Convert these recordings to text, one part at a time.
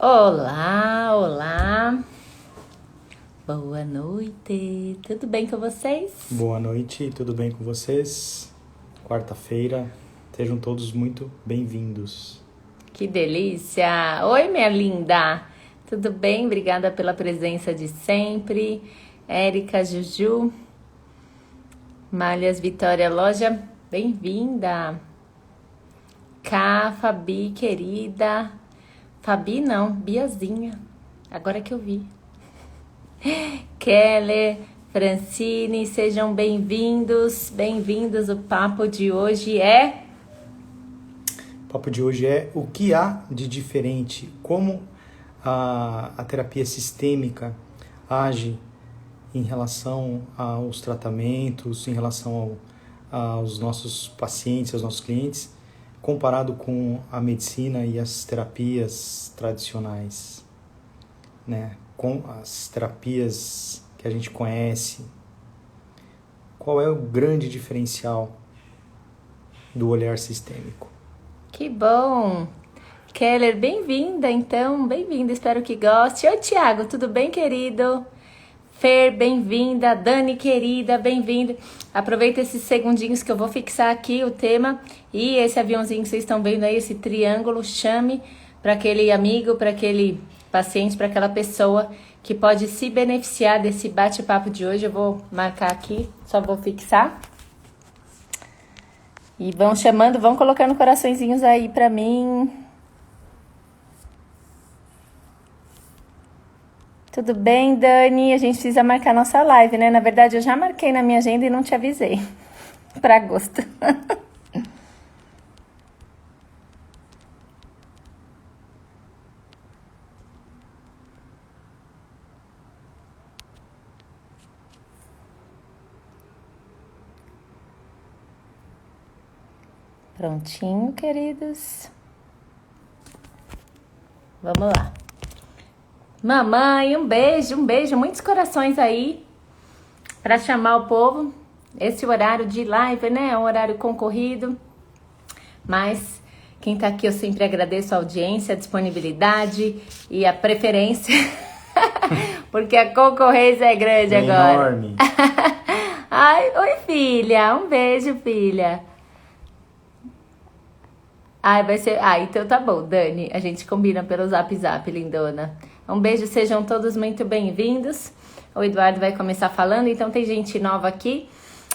Olá, olá. Boa noite. Tudo bem com vocês? Boa noite, tudo bem com vocês? Quarta-feira, sejam todos muito bem-vindos. Que delícia. Oi, minha linda. Tudo bem? Obrigada pela presença de sempre. Érica, Juju, Malhas Vitória Loja, bem-vinda. Cá, Fabi, querida. Fabi não, Biazinha. Agora que eu vi. Keller, Francine, sejam bem-vindos. Bem-vindos. O papo de hoje é... O papo de hoje é o que há de diferente, como a terapia sistêmica age em relação aos tratamentos, em relação aos nossos pacientes, aos nossos clientes, comparado com a medicina e as terapias tradicionais, né? Com as terapias que a gente conhece. Qual é o grande diferencial do olhar sistêmico? Que bom! Keller, bem-vinda então, bem-vinda, espero que goste. Oi, Thiago, tudo bem, querido? Fer, bem-vinda. Dani, querida, bem-vinda. Aproveita esses segundinhos que eu vou fixar aqui o tema e esse aviãozinho que vocês estão vendo aí, esse triângulo, chame para aquele amigo, para aquele paciente, para aquela pessoa que pode se beneficiar desse bate-papo de hoje. Eu vou marcar aqui, só vou fixar. E vão chamando, vão colocando coraçõezinhos aí para mim. Tudo bem, Dani? A gente precisa marcar nossa live, né? Na verdade, eu já marquei na minha agenda e não te avisei. Para agosto. Prontinho, queridos. Vamos lá. Mamãe, um beijo, muitos corações aí para chamar o povo. Esse horário de live, né? É um horário concorrido, mas quem tá aqui eu sempre agradeço a audiência, a disponibilidade e a preferência, porque a concorrência é grande agora. Enorme. Ai, oi, filha, um beijo, filha. Ai, vai ser... então tá bom, Dani, a gente combina pelo Zap, lindona. Um beijo, sejam todos muito bem-vindos. O Eduardo vai começar falando, então tem gente nova aqui.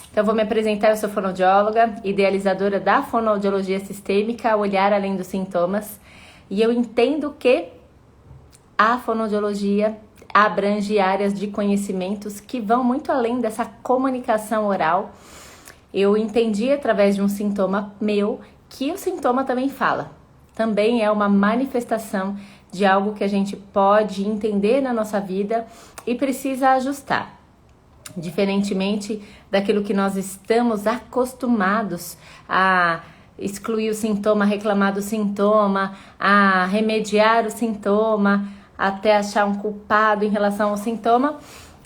Então eu vou me apresentar, eu sou fonoaudióloga, idealizadora da fonoaudiologia sistêmica, olhar além dos sintomas. E eu entendo que a fonoaudiologia abrange áreas de conhecimentos que vão muito além dessa comunicação oral. Eu entendi através de um sintoma meu que o sintoma também fala. Também é uma manifestação de algo que a gente pode entender na nossa vida e precisa ajustar. Diferentemente daquilo que nós estamos acostumados a excluir o sintoma, reclamar do sintoma, a remediar o sintoma, até achar um culpado em relação ao sintoma,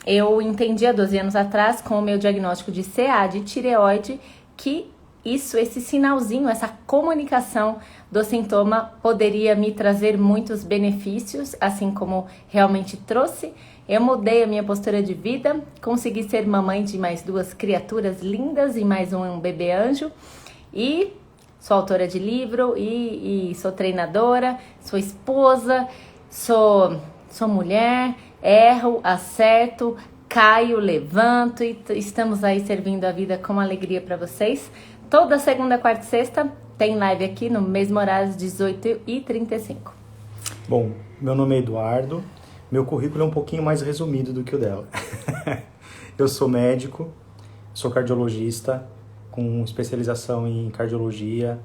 eu entendi há 12 anos atrás, com o meu diagnóstico de CA, de tireoide, que esse sinalzinho, essa comunicação do sintoma poderia me trazer muitos benefícios, assim como realmente trouxe. Eu mudei a minha postura de vida, consegui ser mamãe de mais 2 criaturas lindas e mais um bebê anjo. E sou autora de livro e sou treinadora, sou esposa, sou mulher, erro, acerto, caio, levanto e estamos aí servindo a vida com alegria para vocês. Toda segunda, quarta e sexta tem live aqui no mesmo horário, às 18h35. Bom, meu nome é Eduardo. Meu currículo é um pouquinho mais resumido do que o dela. Eu sou médico, sou cardiologista, com especialização em cardiologia,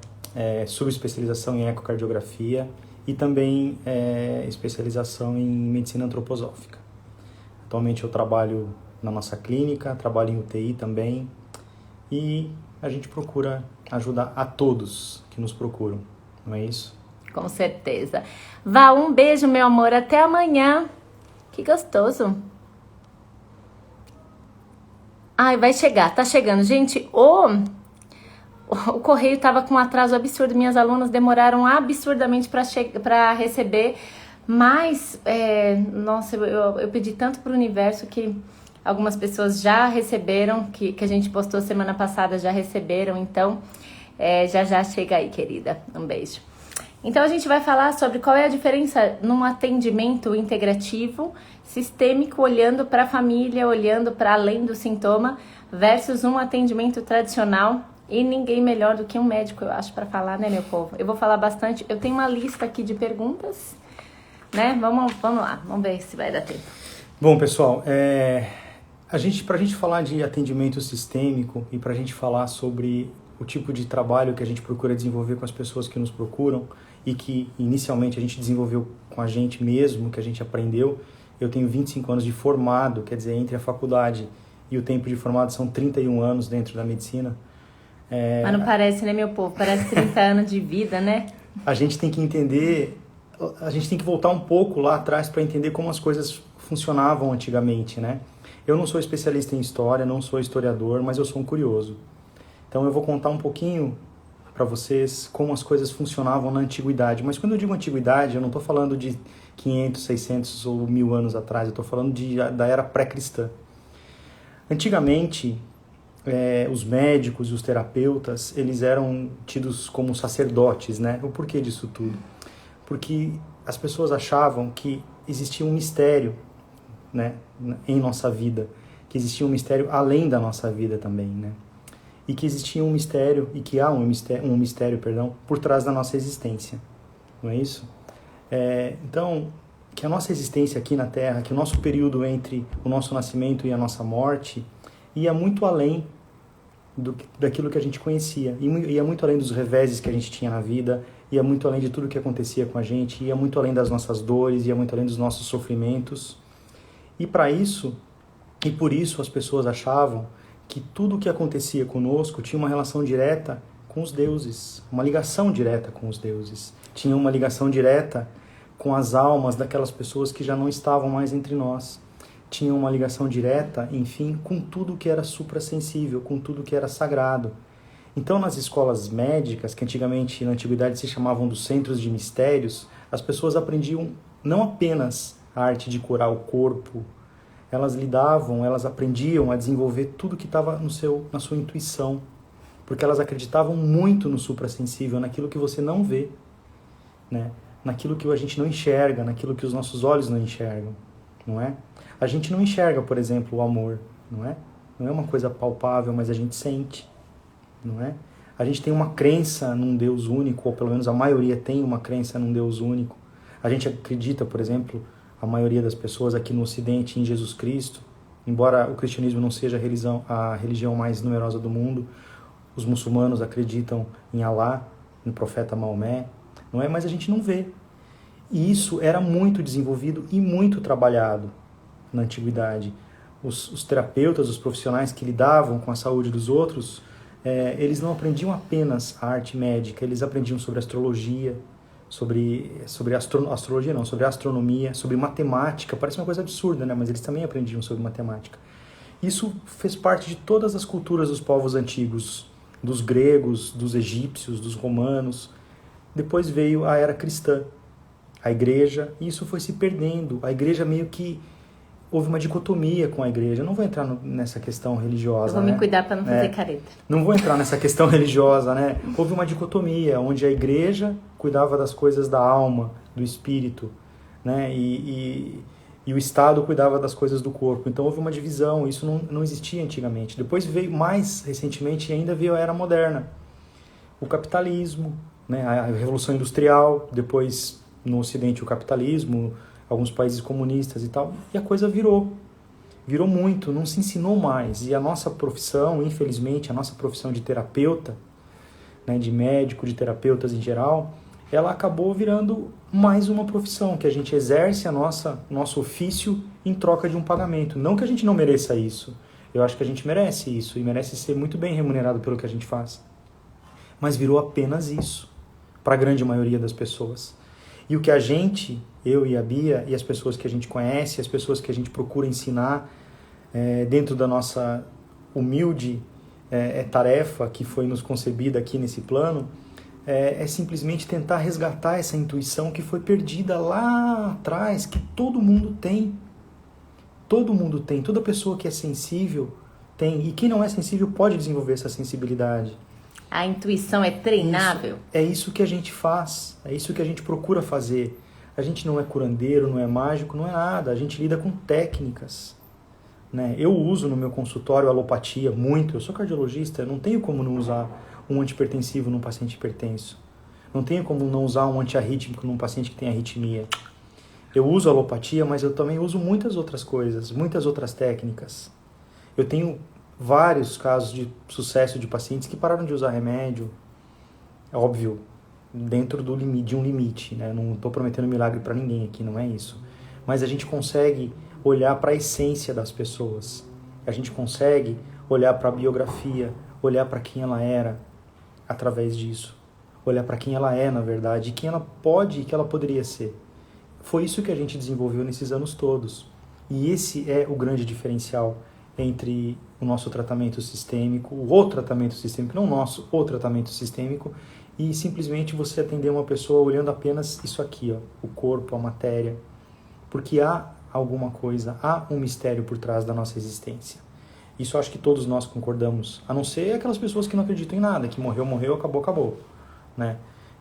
subespecialização em ecocardiografia e também especialização em medicina antroposófica. Atualmente eu trabalho na nossa clínica, trabalho em UTI também e a gente procura ajudar a todos que nos procuram, não é isso? Com certeza. Vá, um beijo, meu amor. Até amanhã. Que gostoso. Ai, vai chegar. Tá chegando. Gente, o correio tava com um atraso absurdo. Minhas alunas demoraram absurdamente para receber Mas, nossa, eu pedi tanto pro universo que algumas pessoas já receberam, que a gente postou semana passada, já receberam. Então, já chega aí, querida. Um beijo. Então, a gente vai falar sobre qual é a diferença num atendimento integrativo, sistêmico, olhando para a família, olhando para além do sintoma, versus um atendimento tradicional. E ninguém melhor do que um médico, eu acho, para falar, né, meu povo? Eu vou falar bastante. Eu tenho uma lista aqui de perguntas, né? Vamos lá, vamos ver se vai dar tempo. Bom, pessoal, pra gente falar de atendimento sistêmico e pra gente falar sobre o tipo de trabalho que a gente procura desenvolver com as pessoas que nos procuram e que inicialmente a gente desenvolveu com a gente mesmo, que a gente aprendeu. Eu tenho 25 anos de formado, quer dizer, entre a faculdade e o tempo de formado são 31 anos dentro da medicina. Mas não parece, né, meu povo? Parece 30 anos de vida, né? A gente tem que entender, a gente tem que voltar um pouco lá atrás para entender como as coisas funcionavam antigamente, né? Eu não sou especialista em história, não sou historiador, mas eu sou um curioso. Então eu vou contar um pouquinho para vocês como as coisas funcionavam na antiguidade. Mas quando eu digo antiguidade, eu não estou falando de 500, 600 ou 1000 anos atrás, eu estou falando da era pré-cristã. Antigamente, os médicos e os terapeutas, eles eram tidos como sacerdotes, né? O porquê disso tudo? Porque as pessoas achavam que existia um mistério, né, em nossa vida, que existia um mistério além da nossa vida também, né? E que existia um mistério, e que há um mistério, por trás da nossa existência, não é isso? Então, que a nossa existência aqui na Terra, que o nosso período entre o nosso nascimento e a nossa morte, ia muito além daquilo que a gente conhecia, ia muito além dos reveses que a gente tinha na vida, ia muito além de tudo que acontecia com a gente, ia muito além das nossas dores, ia muito além dos nossos sofrimentos. E para isso, e por isso as pessoas achavam que tudo o que acontecia conosco tinha uma relação direta com os deuses, uma ligação direta com os deuses, tinha uma ligação direta com as almas daquelas pessoas que já não estavam mais entre nós, tinha uma ligação direta, enfim, com tudo que era suprassensível, com tudo que era sagrado. Então, nas escolas médicas, que antigamente, na antiguidade, se chamavam dos centros de mistérios, as pessoas aprendiam não apenas a arte de curar o corpo, elas aprendiam a desenvolver tudo que estava na sua intuição, porque elas acreditavam muito no suprassensível, naquilo que você não vê, né? Naquilo que a gente não enxerga, naquilo que os nossos olhos não enxergam, não é? A gente não enxerga, por exemplo, o amor, não é? Não é uma coisa palpável, mas a gente sente, não é? A gente tem uma crença num Deus único, ou pelo menos a maioria tem uma crença num Deus único. A gente acredita, por exemplo, a maioria das pessoas aqui no Ocidente em Jesus Cristo, embora o cristianismo não seja a religião mais numerosa do mundo, os muçulmanos acreditam em Alá, no profeta Maomé, não é? Mas a gente não vê. E isso era muito desenvolvido e muito trabalhado na antiguidade. Os terapeutas, os profissionais que lidavam com a saúde dos outros, eles não aprendiam apenas a arte médica, eles aprendiam sobre astrologia, sobre astronomia, sobre matemática. Parece uma coisa absurda, né? Mas eles também aprendiam sobre matemática. Isso fez parte de todas as culturas dos povos antigos, dos gregos, dos egípcios, dos romanos. Depois veio a era cristã, a igreja, e isso foi se perdendo. A igreja meio que houve uma dicotomia com a igreja. Eu não vou entrar nessa questão religiosa. Eu vou me cuidar para não fazer careta. Não vou entrar nessa questão religiosa, né? Houve uma dicotomia, onde a igreja cuidava das coisas da alma, do espírito, né? E o Estado cuidava das coisas do corpo. Então houve uma divisão, isso não existia antigamente. Depois veio, mais recentemente, ainda veio a Era Moderna. O capitalismo, né? A Revolução Industrial, depois no Ocidente o capitalismo, alguns países comunistas e tal, e a coisa virou muito, não se ensinou mais. E a nossa profissão, infelizmente, a nossa profissão de terapeuta, né, de médico, de terapeutas em geral, ela acabou virando mais uma profissão, que a gente exerce nosso ofício em troca de um pagamento. Não que a gente não mereça isso, eu acho que a gente merece isso, e merece ser muito bem remunerado pelo que a gente faz. Mas virou apenas isso, para a grande maioria das pessoas. E o que a gente, eu e a Bia, e as pessoas que a gente conhece, as pessoas que a gente procura ensinar, dentro da nossa humilde tarefa que foi nos concebida aqui nesse plano, é simplesmente tentar resgatar essa intuição que foi perdida lá atrás, que todo mundo tem. Todo mundo tem, toda pessoa que é sensível tem, e quem não é sensível pode desenvolver essa sensibilidade. A intuição é treinável? É isso que a gente faz, é isso que a gente procura fazer. A gente não é curandeiro, não é mágico, não é nada, a gente lida com técnicas. Né? Eu uso no meu consultório alopatia muito, eu sou cardiologista, eu não tenho como não usar um antihipertensivo num paciente hipertenso. Não tenho como não usar um antiarrítmico num paciente que tem arritmia. Eu uso alopatia, mas eu também uso muitas outras coisas, muitas outras técnicas. Eu tenho vários casos de sucesso de pacientes que pararam de usar remédio, é óbvio, dentro do limite, de um limite, né? Não estou prometendo milagre para ninguém aqui, não é isso. Mas a gente consegue olhar para a essência das pessoas. A gente consegue olhar para a biografia, olhar para quem ela era através disso. Olhar para quem ela é, na verdade, e quem ela pode e que ela poderia ser. Foi isso que a gente desenvolveu nesses anos todos. E esse é o grande diferencial entre o nosso tratamento sistêmico, o tratamento sistêmico, não o nosso, o tratamento sistêmico, e simplesmente você atender uma pessoa olhando apenas isso aqui, ó, o corpo, a matéria. Porque há alguma coisa, há um mistério por trás da nossa existência. Isso eu acho que todos nós concordamos, a não ser aquelas pessoas que não acreditam em nada, que morreu, morreu, acabou, acabou. Né?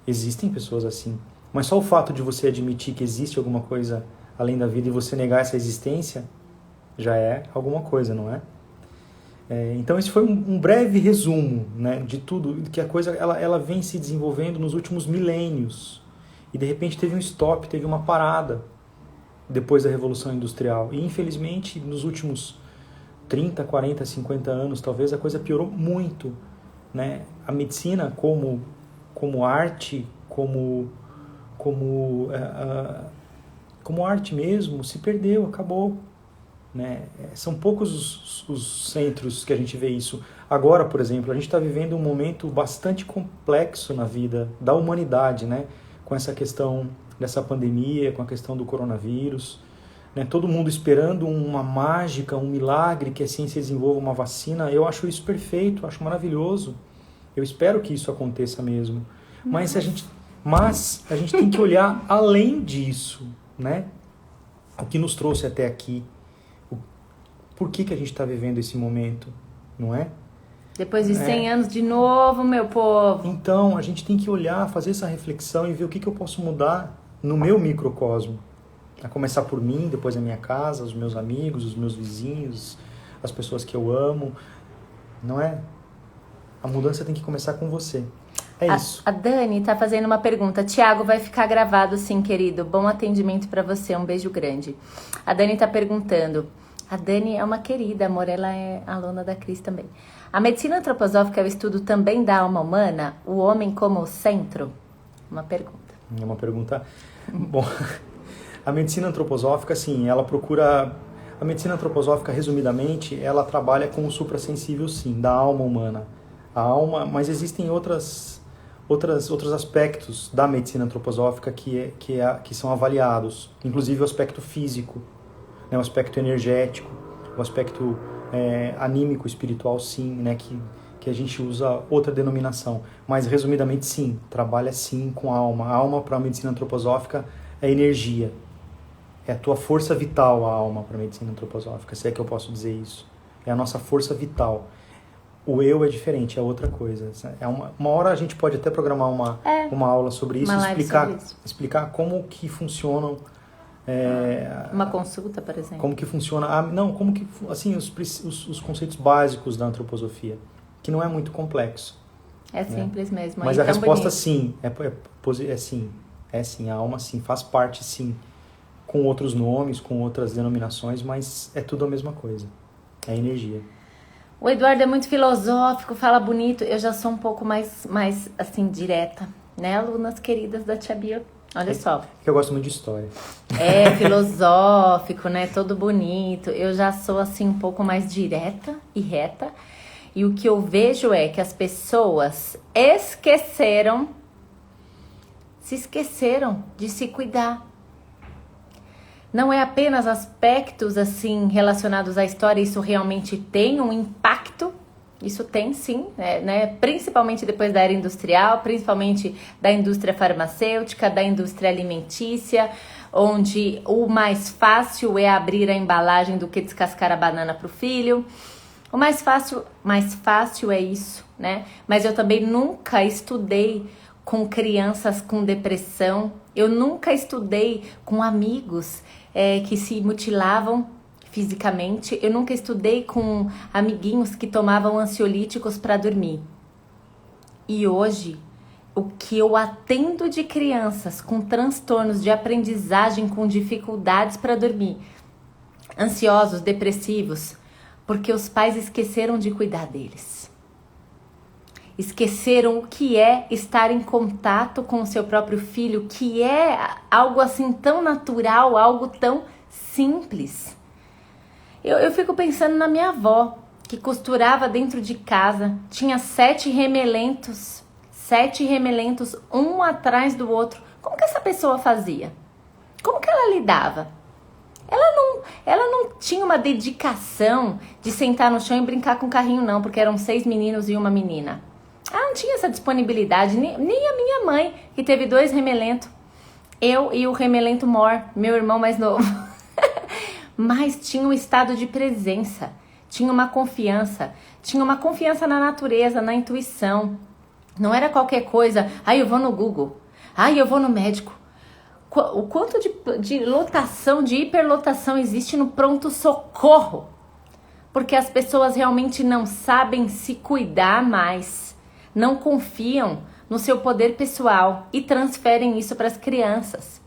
Existem pessoas assim. Mas só o fato de você admitir que existe alguma coisa além da vida e você negar essa existência já é alguma coisa, não é? Então esse foi um breve resumo, né, de tudo, que a coisa ela vem se desenvolvendo nos últimos milênios. E de repente teve um stop, teve uma parada depois da Revolução Industrial. E infelizmente nos últimos 30, 40, 50 anos talvez a coisa piorou muito. Né? A medicina como arte, como arte mesmo, se perdeu, acabou. Né? São poucos os centros que a gente vê isso. Agora, por exemplo, a gente está vivendo um momento bastante complexo na vida da humanidade, né? Com essa questão dessa pandemia, com a questão do coronavírus. Né? Todo mundo esperando uma mágica, um milagre, que a ciência desenvolva uma vacina. Eu acho isso perfeito, acho maravilhoso. Eu espero que isso aconteça mesmo. Mas a gente tem que olhar além disso, né? O que nos trouxe até aqui. Por que a gente está vivendo esse momento, não é? Depois de 100 anos de novo, meu povo. Então, a gente tem que olhar, fazer essa reflexão e ver o que eu posso mudar no meu microcosmo. A começar por mim, depois a minha casa, os meus amigos, os meus vizinhos, as pessoas que eu amo, não é? A mudança tem que começar com você. Isso. A Dani tá fazendo uma pergunta. Tiago, vai ficar gravado sim, querido. Bom atendimento para você, um beijo grande. A Dani tá perguntando. A Dani é uma querida, amor, ela é aluna da Cris também. A medicina antroposófica é o estudo também da alma humana? O homem como o centro? Uma pergunta. É uma pergunta... Bom, a medicina antroposófica, sim, ela procura... A medicina antroposófica, resumidamente, ela trabalha com o suprassensível, sim, da alma humana. A alma, mas existem outros aspectos da medicina antroposófica que são avaliados, inclusive o aspecto físico, né, o aspecto energético, o aspecto anímico, espiritual, sim, né, que a gente usa outra denominação. Mas, resumidamente, sim, trabalha sim com a alma. A alma para a medicina antroposófica é energia. É a tua força vital, a alma para a medicina antroposófica, se é que eu posso dizer isso. É a nossa força vital. O eu é diferente, é outra coisa. Uma hora a gente pode até programar uma aula sobre isso, explicar como que funcionam... uma consulta, por exemplo. Como que funciona... assim, os conceitos básicos da antroposofia, que não é muito complexo. É simples mesmo. Mas a resposta sim, é sim, a alma sim, faz parte sim, com outros nomes, com outras denominações, mas é tudo a mesma coisa, é energia. O Eduardo é muito filosófico, fala bonito, eu já sou um pouco mais assim, direta, né, alunas queridas da Tia Bia? Olha só. Eu gosto muito de história. É filosófico, né, todo bonito, eu já sou assim um pouco mais direta e reta, e o que eu vejo é que as pessoas se esqueceram de se cuidar. Não é apenas aspectos assim relacionados à história, isso realmente tem um impacto Isso tem sim, né? Principalmente depois da era industrial, principalmente da indústria farmacêutica, da indústria alimentícia, onde o mais fácil é abrir a embalagem do que descascar a banana para o filho. O mais fácil é isso, né? Mas eu também nunca estudei com crianças com depressão, eu nunca estudei com amigos que se mutilavam fisicamente, eu nunca estudei com amiguinhos que tomavam ansiolíticos para dormir. E hoje, o que eu atendo de crianças com transtornos de aprendizagem, com dificuldades para dormir, ansiosos, depressivos, porque os pais esqueceram de cuidar deles. Esqueceram o que é estar em contato com o seu próprio filho, que é algo assim tão natural, algo tão simples. Eu fico pensando na minha avó, que costurava dentro de casa, tinha 7 remelentos, um atrás do outro. Como que essa pessoa fazia? Como que ela lidava? Ela não tinha uma dedicação de sentar no chão e brincar com o carrinho, não, porque eram 6 meninos e uma menina. Ela não tinha essa disponibilidade, nem a minha mãe, que teve 2 remelentos. Eu e o remelento Mor, meu irmão mais novo. Mas tinha um estado de presença, tinha uma confiança na natureza, na intuição. Não era qualquer coisa, eu vou no Google, eu vou no médico. O quanto de lotação, de hiperlotação existe no pronto-socorro. Porque as pessoas realmente não sabem se cuidar mais, não confiam no seu poder pessoal e transferem isso para as crianças.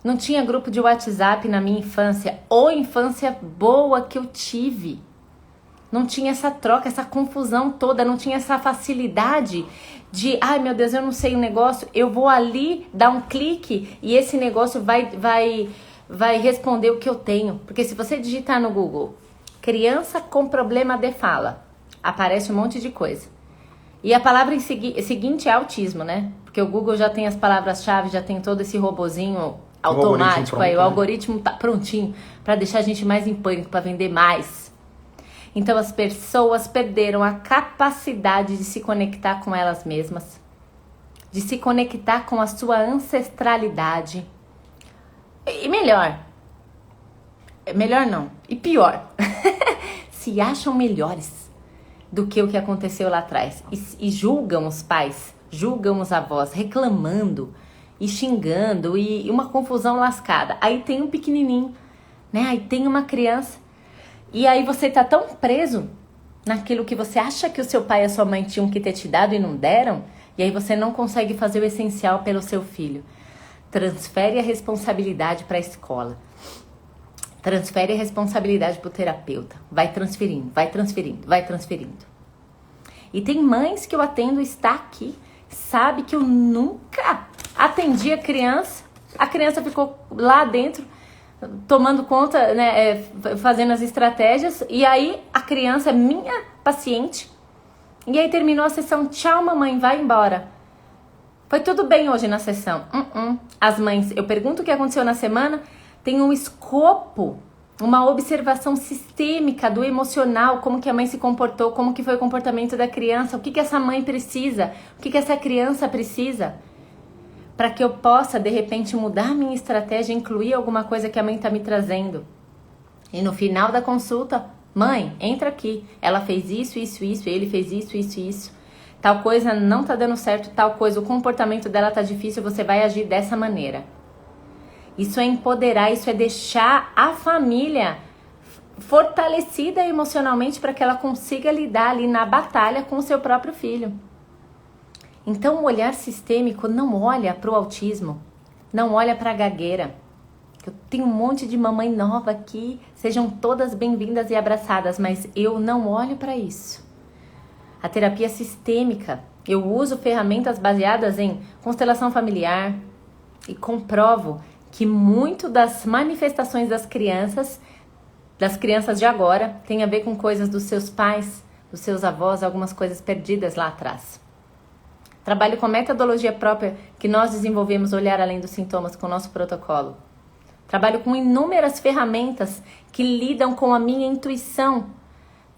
Não tinha grupo de WhatsApp na minha infância, ou infância boa que eu tive. Não tinha essa troca, essa confusão toda, não tinha essa facilidade de, meu Deus, eu não sei o negócio, eu vou ali dar um clique e esse negócio vai responder o que eu tenho. Porque se você digitar no Google, criança com problema de fala, aparece um monte de coisa. E a palavra seguinte é autismo, né? Porque o Google já tem as palavras-chave, já tem todo esse robozinho automático aí, o algoritmo tá prontinho para deixar a gente mais em pânico, para vender mais. Então as pessoas perderam a capacidade de se conectar com elas mesmas, de se conectar com a sua ancestralidade. E melhor não, e pior, se acham melhores do que o que aconteceu lá atrás e julgam os pais, julgam os avós, reclamando e xingando e uma confusão lascada. Aí tem um pequenininho, né? Aí tem uma criança e aí você tá tão preso naquilo que você acha que o seu pai e a sua mãe tinham que ter te dado e não deram, e aí você não consegue fazer o essencial pelo seu filho. Transfere a responsabilidade para a escola. Transfere a responsabilidade para o terapeuta. Vai transferindo. E tem mães que eu atendo, está aqui, sabe que eu nunca atendi a criança ficou lá dentro, tomando conta, né, fazendo as estratégias, e aí a criança é minha paciente, e aí terminou a sessão, tchau mamãe, vai embora. Foi tudo bem hoje na sessão. As mães, eu pergunto o que aconteceu na semana, tem um escopo, uma observação sistêmica do emocional, como que a mãe se comportou, como que foi o comportamento da criança, o que que essa mãe precisa, o que que essa criança precisa, para que eu possa, de repente, mudar a minha estratégia, incluir alguma coisa que a mãe está me trazendo. E no final da consulta, mãe, entra aqui, ela fez isso, ele fez isso, tal coisa não tá dando certo, tal coisa, o comportamento dela tá difícil, você vai agir dessa maneira. Isso é empoderar, isso é deixar a família fortalecida emocionalmente para que ela consiga lidar ali na batalha com o seu próprio filho. Então o olhar sistêmico não olha para o autismo, não olha para a gagueira. Eu tenho um monte de mamãe nova aqui, sejam todas bem-vindas e abraçadas, mas eu não olho para isso. A terapia sistêmica, eu uso ferramentas baseadas em constelação familiar e comprovo que muito das manifestações das crianças de agora, tem a ver com coisas dos seus pais, dos seus avós, algumas coisas perdidas lá atrás. Trabalho com metodologia própria que nós desenvolvemos, olhar além dos sintomas com o nosso protocolo. Trabalho com inúmeras ferramentas que lidam com a minha intuição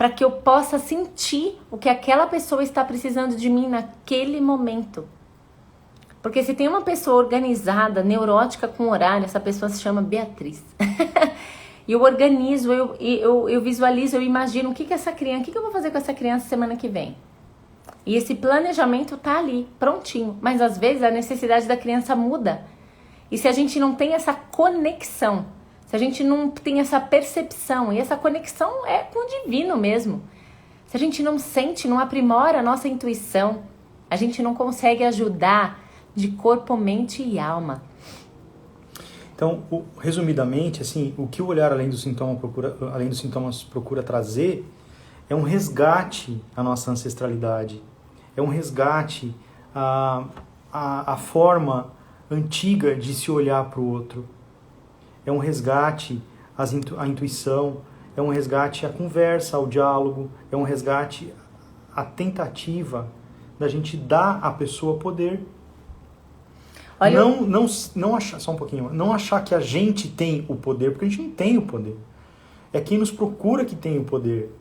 para que eu possa sentir o que aquela pessoa está precisando de mim naquele momento. Porque se tem uma pessoa organizada, neurótica com horário, essa pessoa se chama Beatriz. E eu organizo, eu visualizo, eu imagino o que essa criança, o que eu vou fazer com essa criança semana que vem. E esse planejamento tá ali, prontinho. Mas às vezes a necessidade da criança muda. E se a gente não tem essa conexão, se a gente não tem essa percepção, e essa conexão é com o divino mesmo. Se a gente não sente, não aprimora a nossa intuição, a gente não consegue ajudar de corpo, mente e alma. Então, resumidamente, assim, o que o olhar além dos sintomas procura trazer é um resgate à nossa ancestralidade, é um resgate à forma antiga de se olhar para o outro, é um resgate à intuição, é um resgate à conversa, ao diálogo, é um resgate à tentativa da gente dar à pessoa poder. Olha, não achar, só um pouquinho, não achar que a gente tem o poder, porque a gente não tem o poder. É quem nos procura que tem o poder.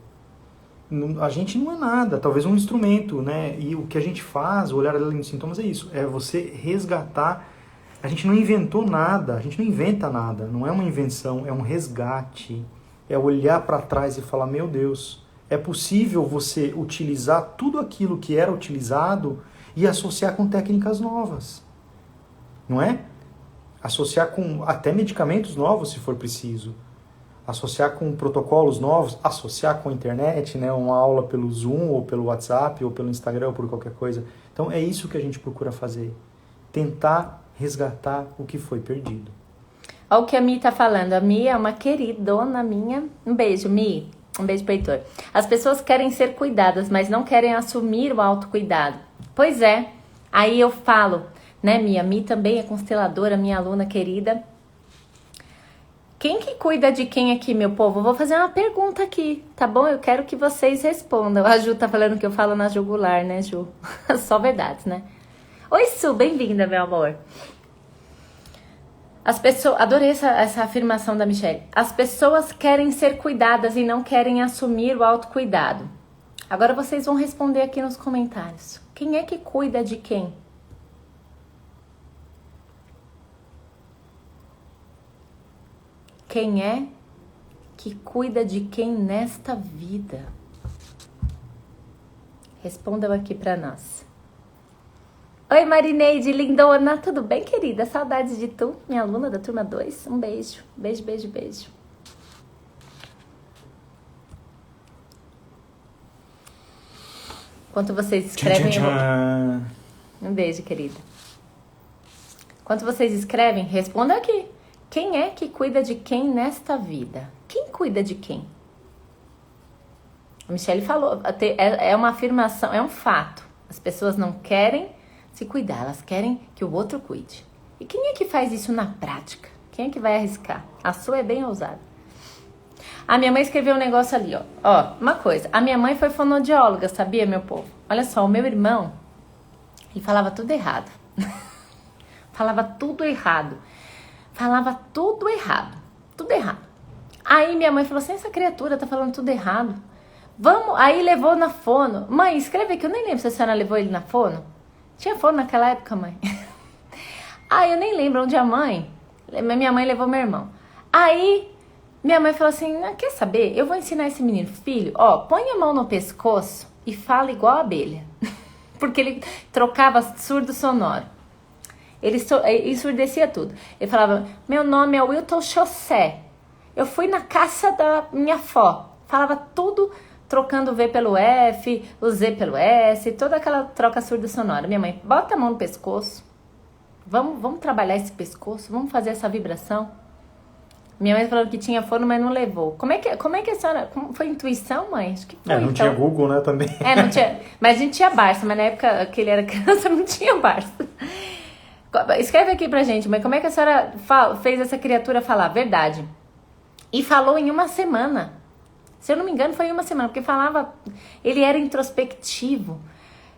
A gente não é nada, talvez um instrumento, né? E o que a gente faz, o olhar além dos sintomas é isso, é você resgatar. A gente não inventou nada, a gente não inventa nada, não é uma invenção, é um resgate. É olhar para trás e falar, meu Deus, é possível você utilizar tudo aquilo que era utilizado e associar com técnicas novas. Não é? Associar com até medicamentos novos, se for preciso. Associar com protocolos novos, associar com a internet, né? Uma aula pelo Zoom, ou pelo WhatsApp, ou pelo Instagram, ou por qualquer coisa. Então é isso que a gente procura fazer. Tentar resgatar o que foi perdido. Olha o que a Mi tá falando. A Mi é uma queridona minha. Um beijo, Mi. Um beijo pro Heitor. As pessoas querem ser cuidadas, mas não querem assumir o autocuidado. Pois é. Aí eu falo... Né, Mia? Mi também é consteladora, minha aluna querida. Quem que cuida de quem aqui, meu povo? Vou fazer uma pergunta aqui, tá bom? Eu quero que vocês respondam. A Ju tá falando que eu falo na jugular, né, Ju? Só verdades, né? Oi, Su, bem-vinda, meu amor. As pessoas... Adorei essa afirmação da Michelle. As pessoas querem ser cuidadas e não querem assumir o autocuidado. Agora vocês vão responder aqui nos comentários. Quem é que cuida de quem? Quem é que cuida de quem nesta vida? Respondam aqui pra nós. Oi, Marineide, lindona. Tudo bem, querida? Saudades de tu, minha aluna da turma 2. Um beijo. Beijo, beijo, beijo. Enquanto vocês escrevem... Um beijo, querida. Enquanto vocês escrevem, responda aqui. Quem é que cuida de quem nesta vida? Quem cuida de quem? A Michelle falou, é uma afirmação, é um fato. As pessoas não querem se cuidar, elas querem que o outro cuide. E quem é que faz isso na prática? Quem é que vai arriscar? A sua é bem ousada. A minha mãe escreveu um negócio ali, ó. Ó, uma coisa. A minha mãe foi fonoaudióloga, sabia, meu povo? Olha só, o meu irmão, ele falava tudo errado. Falava tudo errado. Falava tudo errado. Tudo errado. Aí minha mãe falou assim, essa criatura tá falando tudo errado. Vamos, aí levou na fono. Mãe, escreve aqui, eu nem lembro se a senhora levou ele na fono. Tinha fono naquela época, mãe? Aí eu nem lembro onde a mãe... Minha mãe levou meu irmão. Aí minha mãe falou assim, quer saber? Eu vou ensinar esse menino, filho, ó, põe a mão no pescoço e fala igual a abelha. Porque ele trocava surdo sonoro. Ele ensurdecia tudo. Ele falava, meu nome é Wilton Chaussé. Eu fui na caça da minha avó. Falava tudo trocando o V pelo F, o Z pelo S, toda aquela troca surda sonora. Minha mãe, bota a mão no pescoço. Vamos trabalhar esse pescoço, vamos fazer essa vibração. Minha mãe falou que tinha fono, mas não levou. Como é que a senhora... Foi intuição, mãe? Acho que foi, não tinha Google, né, também. Não tinha. Mas a gente tinha Barça, mas na época que ele era criança não tinha Barça. Escreve aqui pra gente, mas como é que a senhora fez essa criatura falar? Verdade. E falou em uma semana. Se eu não me engano, foi em uma semana, porque falava... Ele era introspectivo,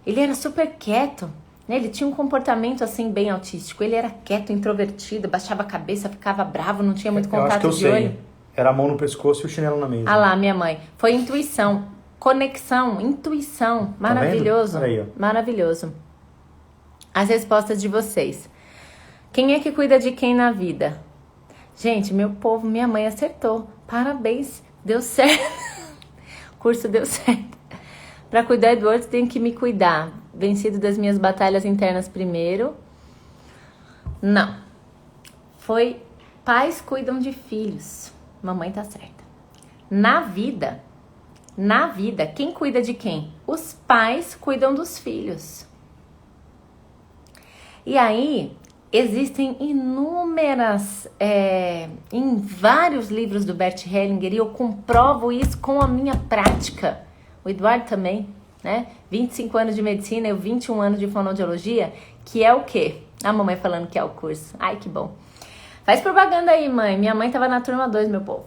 ele era super quieto, né? Ele tinha um comportamento, assim, bem autístico. Ele era quieto, introvertido, baixava a cabeça, ficava bravo, não tinha muito contato de olho. Era a mão no pescoço e o chinelo na mesa. Ah lá, minha mãe. Foi intuição, conexão, intuição. Maravilhoso. Tá vendo? Olha aí, ó. Maravilhoso. As respostas de vocês. Quem é que cuida de quem na vida? Gente, meu povo, minha mãe acertou. Parabéns, deu certo. O curso deu certo. Para cuidar do outro, tenho que me cuidar. Vencido das minhas batalhas internas primeiro. Não. Foi pais cuidam de filhos. Mamãe tá certa. Na vida, quem cuida de quem? Os pais cuidam dos filhos. E aí, existem inúmeras, em vários livros do Bert Hellinger, e eu comprovo isso com a minha prática. O Eduardo também, né? 25 anos de medicina, eu 21 anos de fonoaudiologia, que é o quê? A mamãe falando que é o curso. Ai, que bom. Faz propaganda aí, mãe. Minha mãe tava na turma 2, meu povo.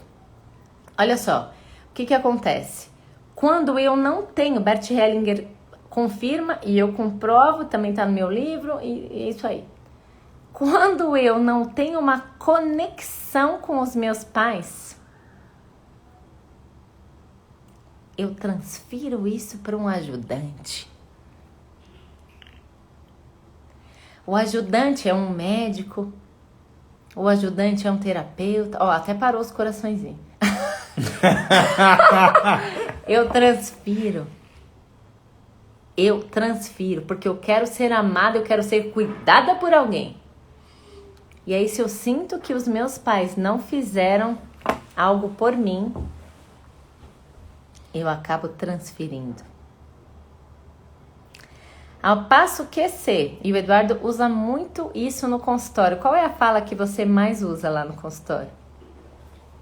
Olha só, o que acontece? Quando eu não tenho, Bert Hellinger confirma e eu comprovo, também tá no meu livro, e é isso aí. Quando eu não tenho uma conexão com os meus pais, eu transfiro isso para um ajudante. O ajudante é um médico, o ajudante é um terapeuta. Ó, até parou os coraçõezinhos. Eu transfiro, porque eu quero ser amada, eu quero ser cuidada por alguém. E aí, se eu sinto que os meus pais não fizeram algo por mim, eu acabo transferindo. Ao passo que e o Eduardo usa muito isso no consultório. Qual é a fala que você mais usa lá no consultório?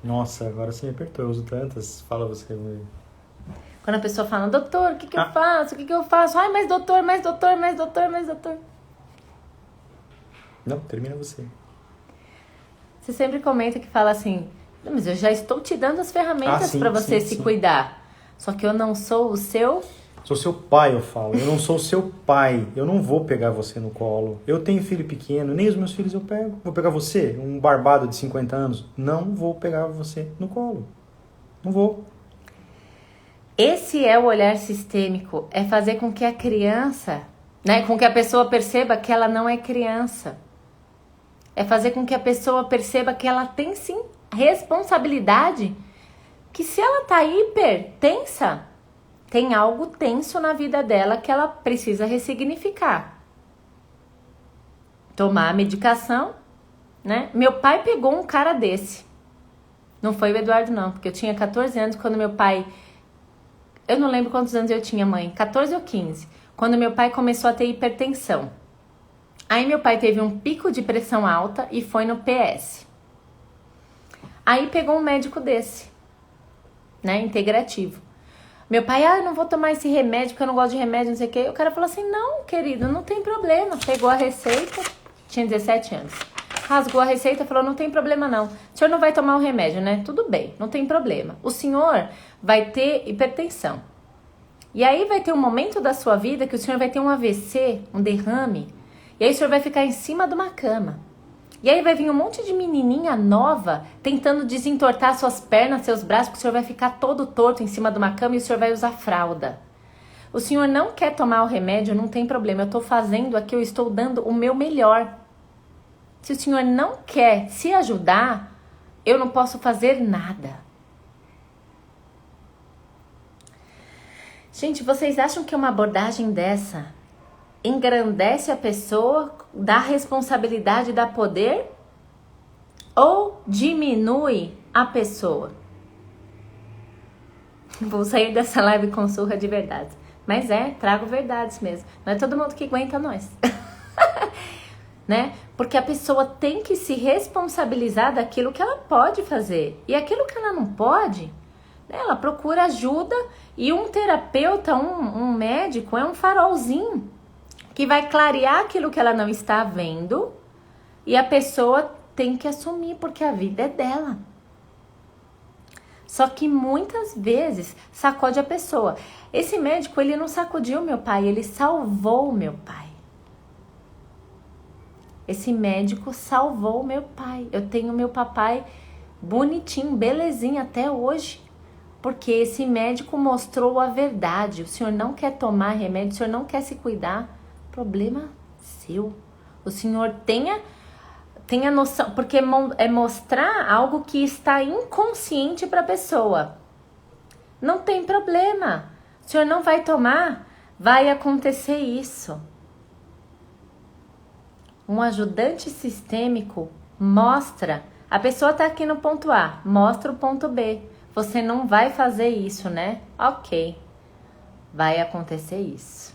Nossa, agora você me apertou, eu uso tantas. Fala você. Quando a pessoa fala, doutor, o que eu faço? O que eu faço? Ai, mais doutor. Não, termina você. Você sempre comenta que fala assim, mas eu já estou te dando as ferramentas para você se cuidar. Só que eu não sou o seu... Sou seu pai, eu falo. Eu não sou seu pai. Eu não vou pegar você no colo. Eu tenho filho pequeno, nem os meus filhos eu pego. Vou pegar você, um barbado de 50 anos? Não vou pegar você no colo. Não vou. Esse é o olhar sistêmico. É fazer com que a criança, né, com que a pessoa perceba que ela não é criança. É fazer com que a pessoa perceba que ela tem sim responsabilidade. Que se ela tá hipertensa, tem algo tenso na vida dela que ela precisa ressignificar. Tomar a medicação, né? Meu pai pegou um cara desse. Não foi o Eduardo, não, porque eu tinha 14 anos quando meu pai... Eu não lembro quantos anos eu tinha, mãe. 14 ou 15. Quando meu pai começou a ter hipertensão. Aí meu pai teve um pico de pressão alta e foi no PS. Aí pegou um médico desse, né? Integrativo. Meu pai, eu não vou tomar esse remédio, porque eu não gosto de remédio, não sei o quê. O cara falou assim, não, querido, não tem problema. Pegou a receita, tinha 17 anos. Rasgou a receita e falou, não tem problema não. O senhor não vai tomar o remédio, né? Tudo bem, não tem problema. O senhor vai ter hipertensão. E aí vai ter um momento da sua vida que o senhor vai ter um AVC, um derrame. E aí o senhor vai ficar em cima de uma cama. E aí vai vir um monte de menininha nova tentando desentortar suas pernas, seus braços, porque o senhor vai ficar todo torto em cima de uma cama e o senhor vai usar fralda. O senhor não quer tomar o remédio, não tem problema. Eu estou fazendo aqui, eu estou dando o meu melhor. Se o senhor não quer se ajudar, eu não posso fazer nada. Gente, vocês acham que uma abordagem dessa engrandece a pessoa, dá responsabilidade, dá poder? Ou diminui a pessoa? Vou sair dessa live com surra de verdade. Mas trago verdades mesmo. Não é todo mundo que aguenta nós. Né? Porque a pessoa tem que se responsabilizar daquilo que ela pode fazer. E aquilo que ela não pode, né, ela procura ajuda. E um terapeuta, um médico, é um farolzinho que vai clarear aquilo que ela não está vendo. E a pessoa tem que assumir, porque a vida é dela. Só que muitas vezes sacode a pessoa. Esse médico, ele não sacudiu meu pai, ele salvou meu pai. Esse médico salvou meu pai. Eu tenho meu papai bonitinho, belezinha até hoje. Porque esse médico mostrou a verdade. O senhor não quer tomar remédio, o senhor não quer se cuidar. Problema seu. O senhor tenha noção, porque é mostrar algo que está inconsciente para a pessoa. Não tem problema. O senhor não vai tomar, vai acontecer isso. Um ajudante sistêmico mostra, a pessoa está aqui no ponto A, mostra o ponto B. Você não vai fazer isso, né? Ok, vai acontecer isso.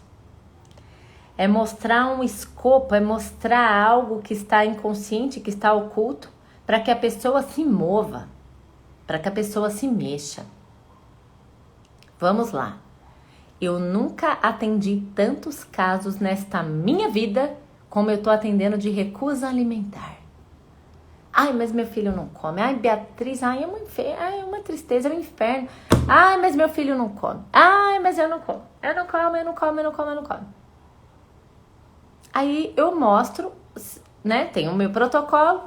É mostrar um escopo, é mostrar algo que está inconsciente, que está oculto, para que a pessoa se mova, para que a pessoa se mexa. Vamos lá. Eu nunca atendi tantos casos nesta minha vida como eu estou atendendo de recusa alimentar. Ai, mas meu filho não come. Ai, Beatriz, ai, é uma tristeza, é um inferno. Ai, mas meu filho não come. Ai, mas eu não como. Eu não como. Aí eu mostro, né, tem o meu protocolo,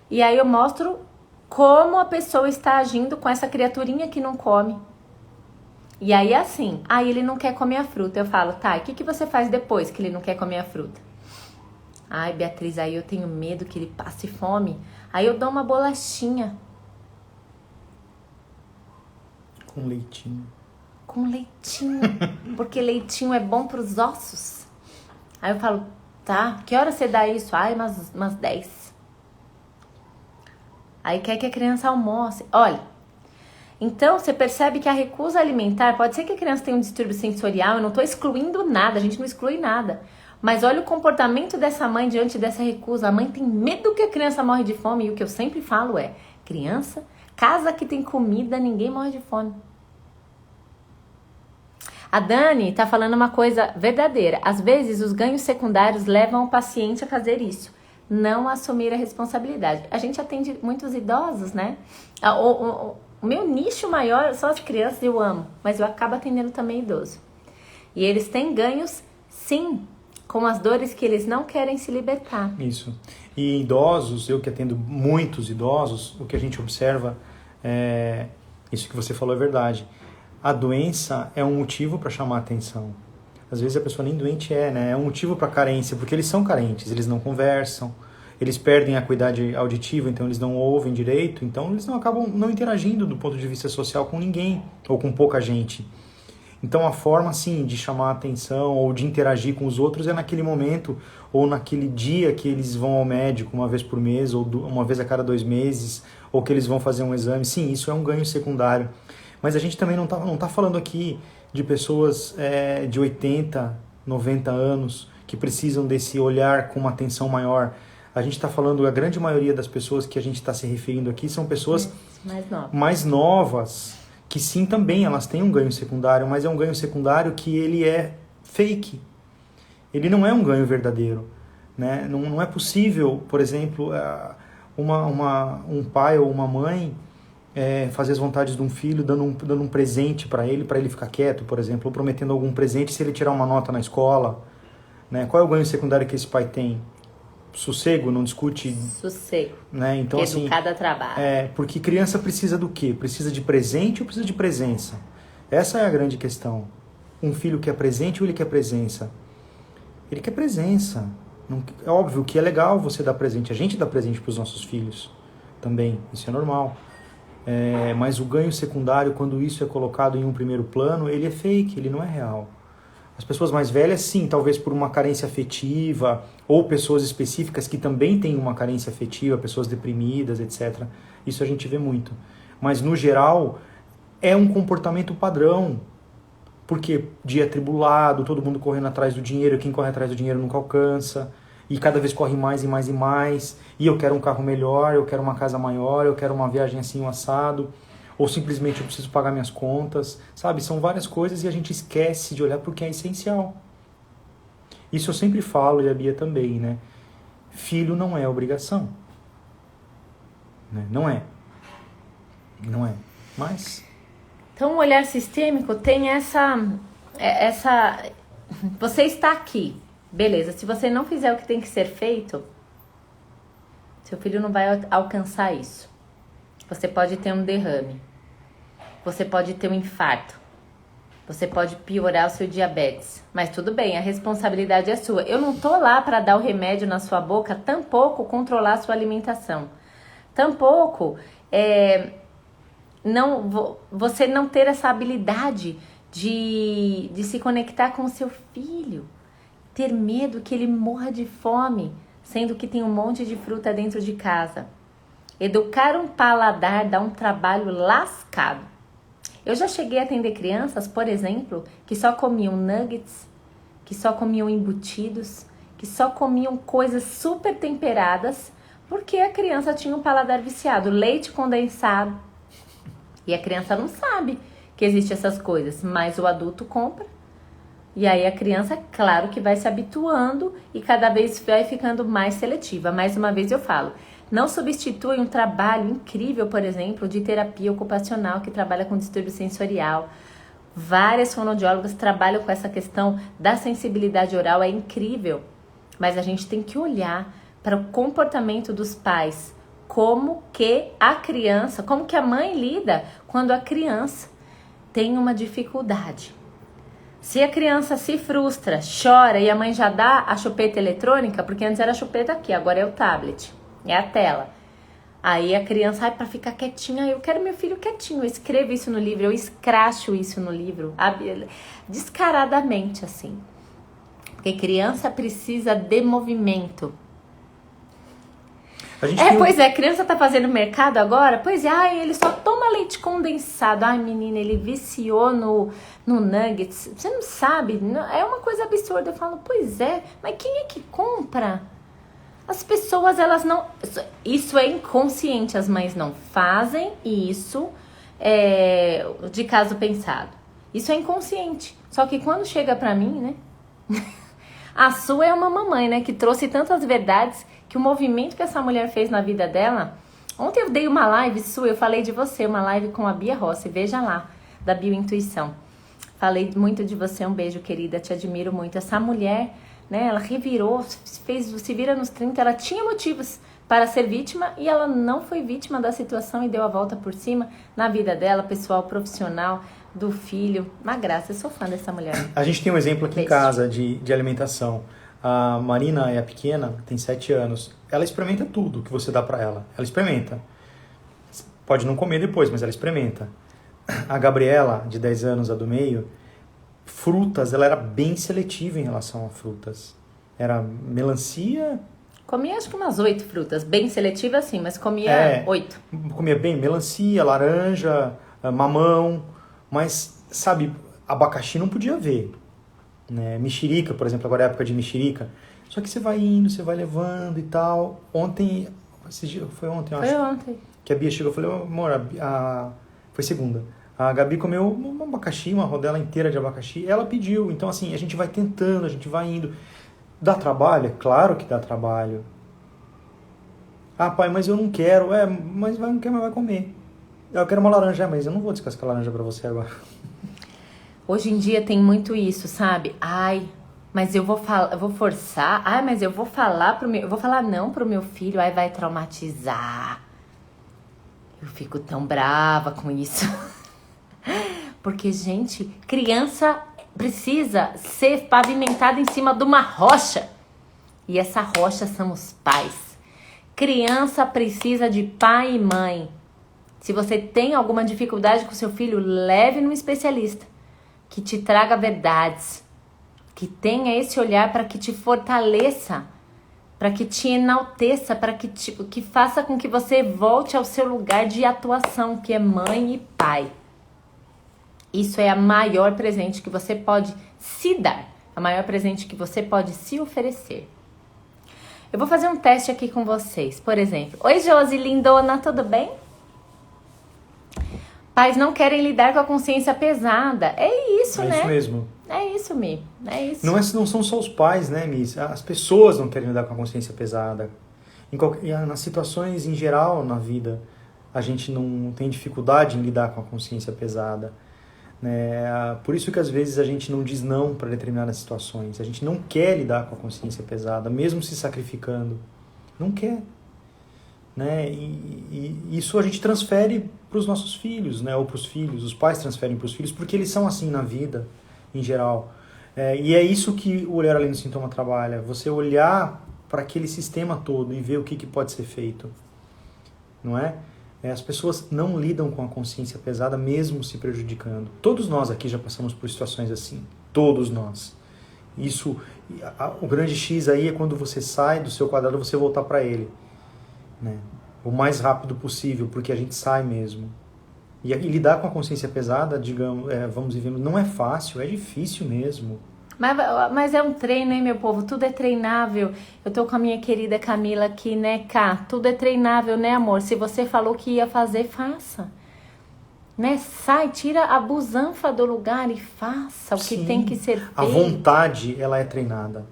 e aí eu mostro como a pessoa está agindo com essa criaturinha que não come. E aí assim, aí ele não quer comer a fruta. Eu falo, tá, e o que você faz depois que ele não quer comer a fruta? Ai, Beatriz, aí eu tenho medo que ele passe fome. Aí eu dou uma bolachinha. Com leitinho. Com leitinho. Porque leitinho é bom para os ossos. Aí eu falo, tá, que hora você dá isso? Ai, umas 10. Aí quer que a criança almoce. Olha, então você percebe que a recusa alimentar, pode ser que a criança tenha um distúrbio sensorial, eu não tô excluindo nada, a gente não exclui nada. Mas olha o comportamento dessa mãe diante dessa recusa. A mãe tem medo que a criança morre de fome. E o que eu sempre falo é, criança, casa que tem comida, ninguém morre de fome. A Dani tá falando uma coisa verdadeira. Às vezes os ganhos secundários levam o paciente a fazer isso. Não assumir a responsabilidade. A gente atende muitos idosos, né? O meu nicho maior são as crianças, eu amo. Mas eu acabo atendendo também idoso. E eles têm ganhos, sim, com as dores que eles não querem se libertar. Isso. E idosos, eu que atendo muitos idosos, o que a gente observa é... Isso que você falou é verdade. A doença é um motivo para chamar a atenção. Às vezes a pessoa nem doente né? É um motivo para carência, porque eles são carentes, eles não conversam, eles perdem a acuidade auditiva, então eles não ouvem direito, então eles não acabam não interagindo do ponto de vista social com ninguém, ou com pouca gente. Então a forma, sim, de chamar a atenção ou de interagir com os outros é naquele momento ou naquele dia que eles vão ao médico uma vez por mês ou uma vez a cada 2 meses ou que eles vão fazer um exame. Sim, isso é um ganho secundário. Mas a gente também não tá falando aqui de pessoas de 80, 90 anos que precisam desse olhar com uma atenção maior. A gente está falando, a grande maioria das pessoas que a gente está se referindo aqui são pessoas mais novas. Que sim, também elas têm um ganho secundário, mas é um ganho secundário que ele é fake. Ele não é um ganho verdadeiro, né? Não é possível, por exemplo, um pai ou uma mãe fazer as vontades de um filho dando um presente para ele ficar quieto, por exemplo, ou prometendo algum presente se ele tirar uma nota na escola, né? Qual é o ganho secundário que esse pai tem? Sossego, não discute... Sossego. Né? Então, educada a trabalho. Porque criança precisa do quê? Precisa de presente ou precisa de presença? Essa é a grande questão. Um filho quer presente ou ele quer presença? Ele quer presença. Não, é óbvio que é legal você dar presente. A gente dá presente para os nossos filhos também. Isso é normal. Mas o ganho secundário, quando isso é colocado em um primeiro plano, ele é fake, ele não é real. As pessoas mais velhas, sim, talvez por uma carência afetiva, ou pessoas específicas que também têm uma carência afetiva, pessoas deprimidas, etc. Isso a gente vê muito. Mas, no geral, é um comportamento padrão. Porque dia atribulado, todo mundo correndo atrás do dinheiro, quem corre atrás do dinheiro nunca alcança, e cada vez corre mais e mais e mais, e eu quero um carro melhor, eu quero uma casa maior, eu quero uma viagem assim, um assado... ou simplesmente eu preciso pagar minhas contas, sabe? São várias coisas e a gente esquece de olhar porque é essencial. Isso eu sempre falo, e a Bia também, né? Filho não é obrigação. Né? Não é. Mas... Então o olhar sistêmico tem essa... Você está aqui, beleza. Se você não fizer o que tem que ser feito, seu filho não vai alcançar isso. Você pode ter um derrame. Você pode ter um infarto. Você pode piorar o seu diabetes. Mas tudo bem, a responsabilidade é sua. Eu não tô lá para dar o remédio na sua boca, tampouco controlar a sua alimentação. Tampouco você não ter essa habilidade de se conectar com o seu filho. Ter medo que ele morra de fome, sendo que tem um monte de fruta dentro de casa. Educar um paladar dá um trabalho lascado. Eu já cheguei a atender crianças, por exemplo, que só comiam nuggets, que só comiam embutidos, que só comiam coisas super temperadas, porque a criança tinha um paladar viciado, leite condensado. E a criança não sabe que existem essas coisas, mas o adulto compra. E aí a criança, claro que vai se habituando e cada vez vai ficando mais seletiva. Mais uma vez eu falo, não substitui um trabalho incrível, por exemplo, de terapia ocupacional que trabalha com distúrbio sensorial. Várias fonoaudiólogas trabalham com essa questão da sensibilidade oral, é incrível. Mas a gente tem que olhar para o comportamento dos pais, como que a criança, como que a mãe lida quando a criança tem uma dificuldade. Se a criança se frustra, chora e a mãe já dá a chupeta eletrônica, porque antes era a chupeta aqui, agora é o tablet. É a tela. Aí a criança, para ficar quietinha, eu quero meu filho quietinho. Eu escrevo isso no livro, eu escracho isso no livro, descaradamente assim. Porque criança precisa de movimento. Pois é, criança tá fazendo mercado agora? Pois é, ele só toma leite condensado. Ai, menina, ele viciou no nuggets. Você não sabe, é uma coisa absurda. Eu falo, pois é, mas quem é que compra? As pessoas, elas não... Isso é inconsciente, as mães não fazem isso de caso pensado. Isso é inconsciente. Só que quando chega pra mim, né? A sua é uma mamãe, né? Que trouxe tantas verdades que o movimento que essa mulher fez na vida dela... Ontem eu dei uma live sua, eu falei de você, uma live com a Bia Rossi, veja lá, da Biointuição. Falei muito de você, um beijo, querida, te admiro muito. Essa mulher... né? Ela revirou, se vira nos 30, ela tinha motivos para ser vítima e ela não foi vítima da situação e deu a volta por cima na vida dela, pessoal, profissional, do filho. Uma graça, eu sou fã dessa mulher. A gente tem um exemplo aqui em casa de alimentação. A Marina é a pequena, tem 7 anos. Ela experimenta tudo que você dá para ela. Ela experimenta. Pode não comer depois, mas ela experimenta. A Gabriela, de 10 anos, a do meio... Frutas, ela era bem seletiva em relação a frutas. Era melancia... Comia acho que umas 8 frutas. Bem seletiva sim, mas comia 8. Comia bem melancia, laranja, mamão. Mas, sabe, abacaxi não podia ver. Né? Mexerica, por exemplo, agora é a época de mexerica. Só que você vai indo, você vai levando e tal. Ontem... Foi ontem, eu acho. Foi ontem. Que a Bia chegou e falou, amor, foi segunda. A Gabi comeu um abacaxi, uma rodela inteira de abacaxi. Ela pediu. Então, assim, a gente vai tentando, a gente vai indo. Dá trabalho? É claro que dá trabalho. Ah, pai, mas eu não quero. Mas não quer, mas vai comer. Eu quero uma laranja, mas eu não vou descascar laranja pra você agora. Hoje em dia tem muito isso, sabe? Ai, mas eu vou forçar. Ai, mas eu vou falar eu vou falar não pro meu filho. Ai, vai traumatizar. Eu fico tão brava com isso. Porque, gente, criança precisa ser pavimentada em cima de uma rocha. E essa rocha são os pais. Criança precisa de pai e mãe. Se você tem alguma dificuldade com seu filho, leve no especialista. Que te traga verdades. Que tenha esse olhar para que te fortaleça. Para que te enalteça. Para que faça com que você volte ao seu lugar de atuação, que é mãe e pai. Isso é a maior presente que você pode se dar. A maior presente que você pode se oferecer. Eu vou fazer um teste aqui com vocês. Por exemplo, oi Josi, lindona, tudo bem? Pais não querem lidar com a consciência pesada. É isso, né? É isso mesmo. É isso, Mi. É isso. Não são só os pais, né, Miss? As pessoas não querem lidar com a consciência pesada. Nas situações em geral na vida, a gente não tem dificuldade em lidar com a consciência pesada. Por isso que às vezes a gente não diz não para determinadas situações. A gente não quer lidar com a consciência pesada, mesmo se sacrificando. Não quer. né? E isso a gente transfere para os nossos filhos, né? Ou para os filhos, os pais transferem para os filhos, porque eles são assim na vida, em geral. E é isso que o Olhar Além do Sintoma trabalha, você olhar para aquele sistema todo e ver o que pode ser feito, não é? As pessoas não lidam com a consciência pesada mesmo se prejudicando. Todos nós aqui já passamos por situações assim, todos nós. Isso, o grande X aí é quando você sai do seu quadrado, você voltar para ele, né? O mais rápido possível, porque a gente sai mesmo. E lidar com a consciência pesada, digamos, vamos dizer, não é fácil, é difícil mesmo. Mas é um treino, hein, meu povo? Tudo é treinável. Eu tô com a minha querida Camila aqui, né, Cá? Tudo é treinável, né, amor? Se você falou que ia fazer, faça. Né? Sai, tira a busanfa do lugar e faça o que tem que ser feito. A vontade, ela é treinada.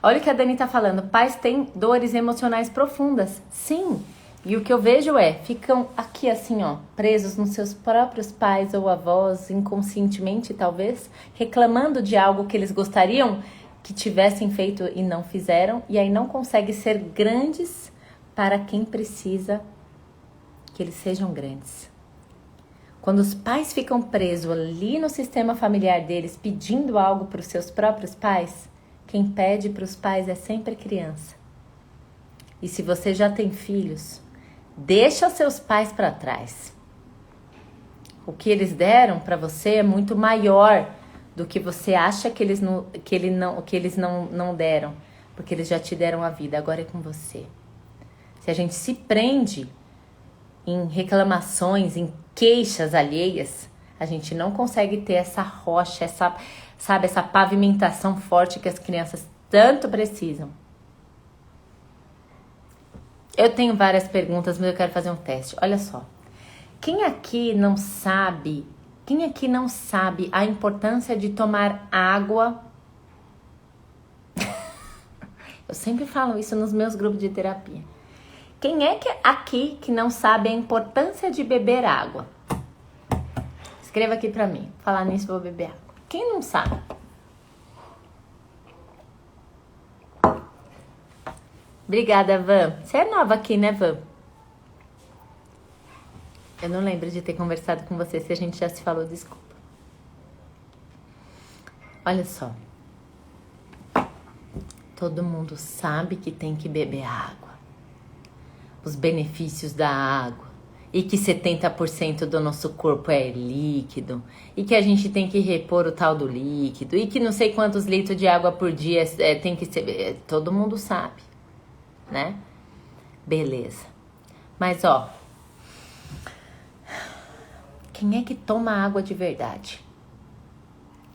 Olha o que a Dani tá falando. Pais têm dores emocionais profundas. Sim. E o que eu vejo ficam aqui assim, ó, presos nos seus próprios pais ou avós, inconscientemente talvez, reclamando de algo que eles gostariam que tivessem feito e não fizeram, e aí não conseguem ser grandes para quem precisa que eles sejam grandes. Quando os pais ficam presos ali no sistema familiar deles, pedindo algo para os seus próprios pais, quem pede para os pais é sempre criança. E se você já tem filhos, deixa seus pais para trás. O que eles deram para você é muito maior do que você acha que eles não deram, porque eles já te deram a vida, agora é com você. Se a gente se prende em reclamações, em queixas alheias, a gente não consegue ter essa rocha, essa pavimentação forte que as crianças tanto precisam. Eu tenho várias perguntas, mas eu quero fazer um teste. Olha só. Quem aqui não sabe a importância de tomar água? Eu sempre falo isso nos meus grupos de terapia. Quem é aqui que não sabe a importância de beber água? Escreva aqui pra mim. Falar nisso, vou beber água. Quem não sabe? Obrigada, Van. Você é nova aqui, né, Van? Eu não lembro de ter conversado com você. Se a gente já se falou, desculpa. Olha só. Todo mundo sabe que tem que beber água. Os benefícios da água. E que 70% do nosso corpo é líquido. E que a gente tem que repor o tal do líquido. E que não sei quantos litros de água por dia tem que ser... todo mundo sabe. Né? Beleza. Mas, ó... quem é que toma água de verdade?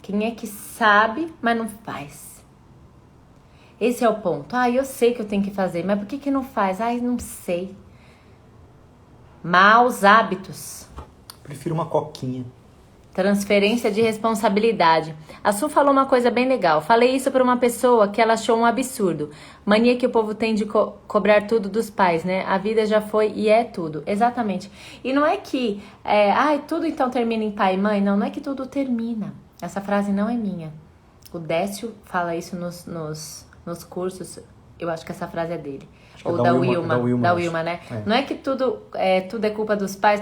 Quem é que sabe, mas não faz? Esse é o ponto. Eu sei que eu tenho que fazer, mas por que não faz? Não sei. Maus hábitos. Prefiro uma coquinha. Transferência de responsabilidade. A Su falou uma coisa bem legal. Falei isso para uma pessoa que ela achou um absurdo. Mania que o povo tem de cobrar tudo dos pais, né? A vida já foi e é tudo. Exatamente. E não é que... tudo então termina em pai e mãe. Não é que tudo termina. Essa frase não é minha. O Décio fala isso nos cursos. Eu acho que essa frase é dele. Ou da Wilma, né? Não é que tudo é culpa dos pais,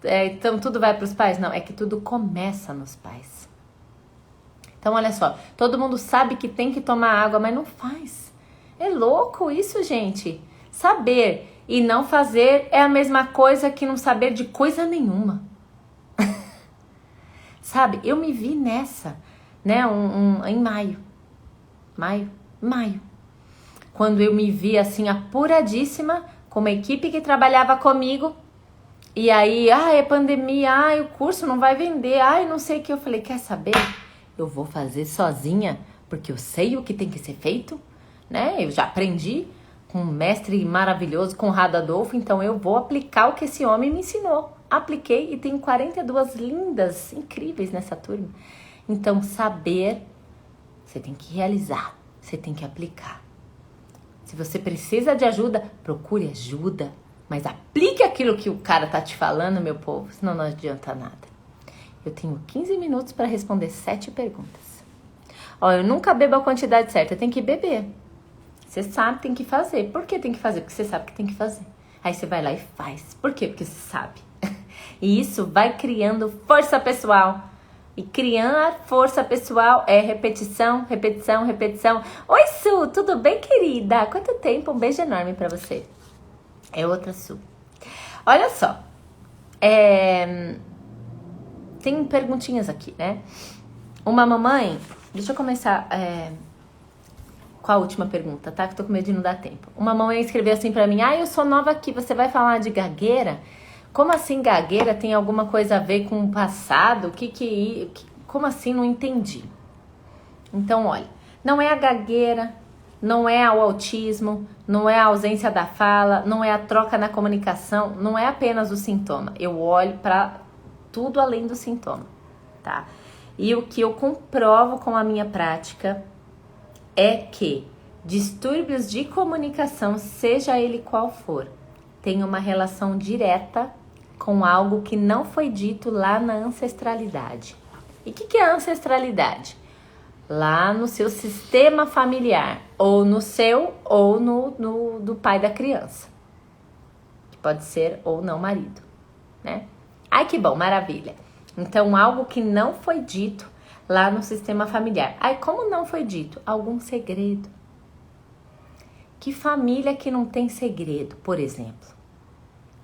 então tudo vai para os pais. Não, é que tudo começa nos pais. Então, olha só. Todo mundo sabe que tem que tomar água, mas não faz. É louco isso, gente. Saber e não fazer é a mesma coisa que não saber de coisa nenhuma. Sabe? Eu me vi nessa, né? Em maio. Maio. Quando eu me vi assim, apuradíssima, com uma equipe que trabalhava comigo, e aí, é pandemia, o curso não vai vender, não sei o que. Eu falei, quer saber? Eu vou fazer sozinha, porque eu sei o que tem que ser feito, né? Eu já aprendi com um mestre maravilhoso, Conrado Adolfo, então eu vou aplicar o que esse homem me ensinou. Apliquei e tenho 42 lindas, incríveis nessa turma. Então, saber, você tem que realizar, você tem que aplicar. Se você precisa de ajuda, procure ajuda. Mas aplique aquilo que o cara tá te falando, meu povo. Senão não adianta nada. Eu tenho 15 minutos para responder 7 perguntas. Eu nunca bebo a quantidade certa. Tem que beber. Você sabe, tem que fazer. Por que tem que fazer? Porque você sabe que tem que fazer. Aí você vai lá e faz. Por quê? Porque você sabe. E isso vai criando força pessoal. E criar força pessoal é repetição, repetição, repetição. Oi, Su, tudo bem, querida? Quanto tempo? Um beijo enorme pra você. É outra Su. Olha só. Tem perguntinhas aqui, né? Uma mamãe... Deixa eu começar com a última pergunta, tá? Que eu tô com medo de não dar tempo. Uma mamãe escreveu assim pra mim: eu sou nova aqui, você vai falar de gagueira? Como assim gagueira tem alguma coisa a ver com o passado? Como assim? Não entendi. Então, olha, não é a gagueira, não é o autismo, não é a ausência da fala, não é a troca na comunicação, não é apenas o sintoma. Eu olho para tudo além do sintoma, tá? E o que eu comprovo com a minha prática é que distúrbios de comunicação, seja ele qual for, tem uma relação direta com algo que não foi dito lá na ancestralidade. E o que é ancestralidade? Lá no seu sistema familiar, ou no seu, ou no do pai da criança. Que pode ser ou não marido, né? Ai, que bom, maravilha. Então, algo que não foi dito lá no sistema familiar. Ai, como não foi dito? Algum segredo. Que família que não tem segredo, por exemplo?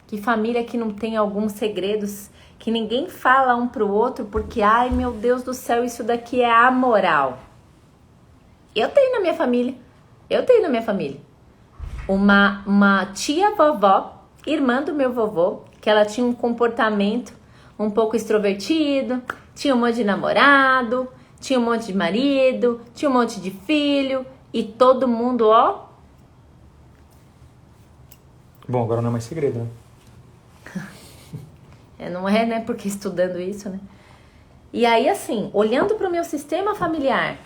Que família que não tem alguns segredos que ninguém fala um pro outro porque, ai, meu Deus do céu, isso daqui é amoral. Eu tenho na minha família. Uma tia vovó, irmã do meu vovô, que ela tinha um comportamento um pouco extrovertido, tinha um monte de namorado, tinha um monte de marido, tinha um monte de filho e todo mundo, ó. Bom, agora não é mais segredo, né? Não é, né? Porque estudando isso, né? E aí, assim, olhando para o meu sistema familiar,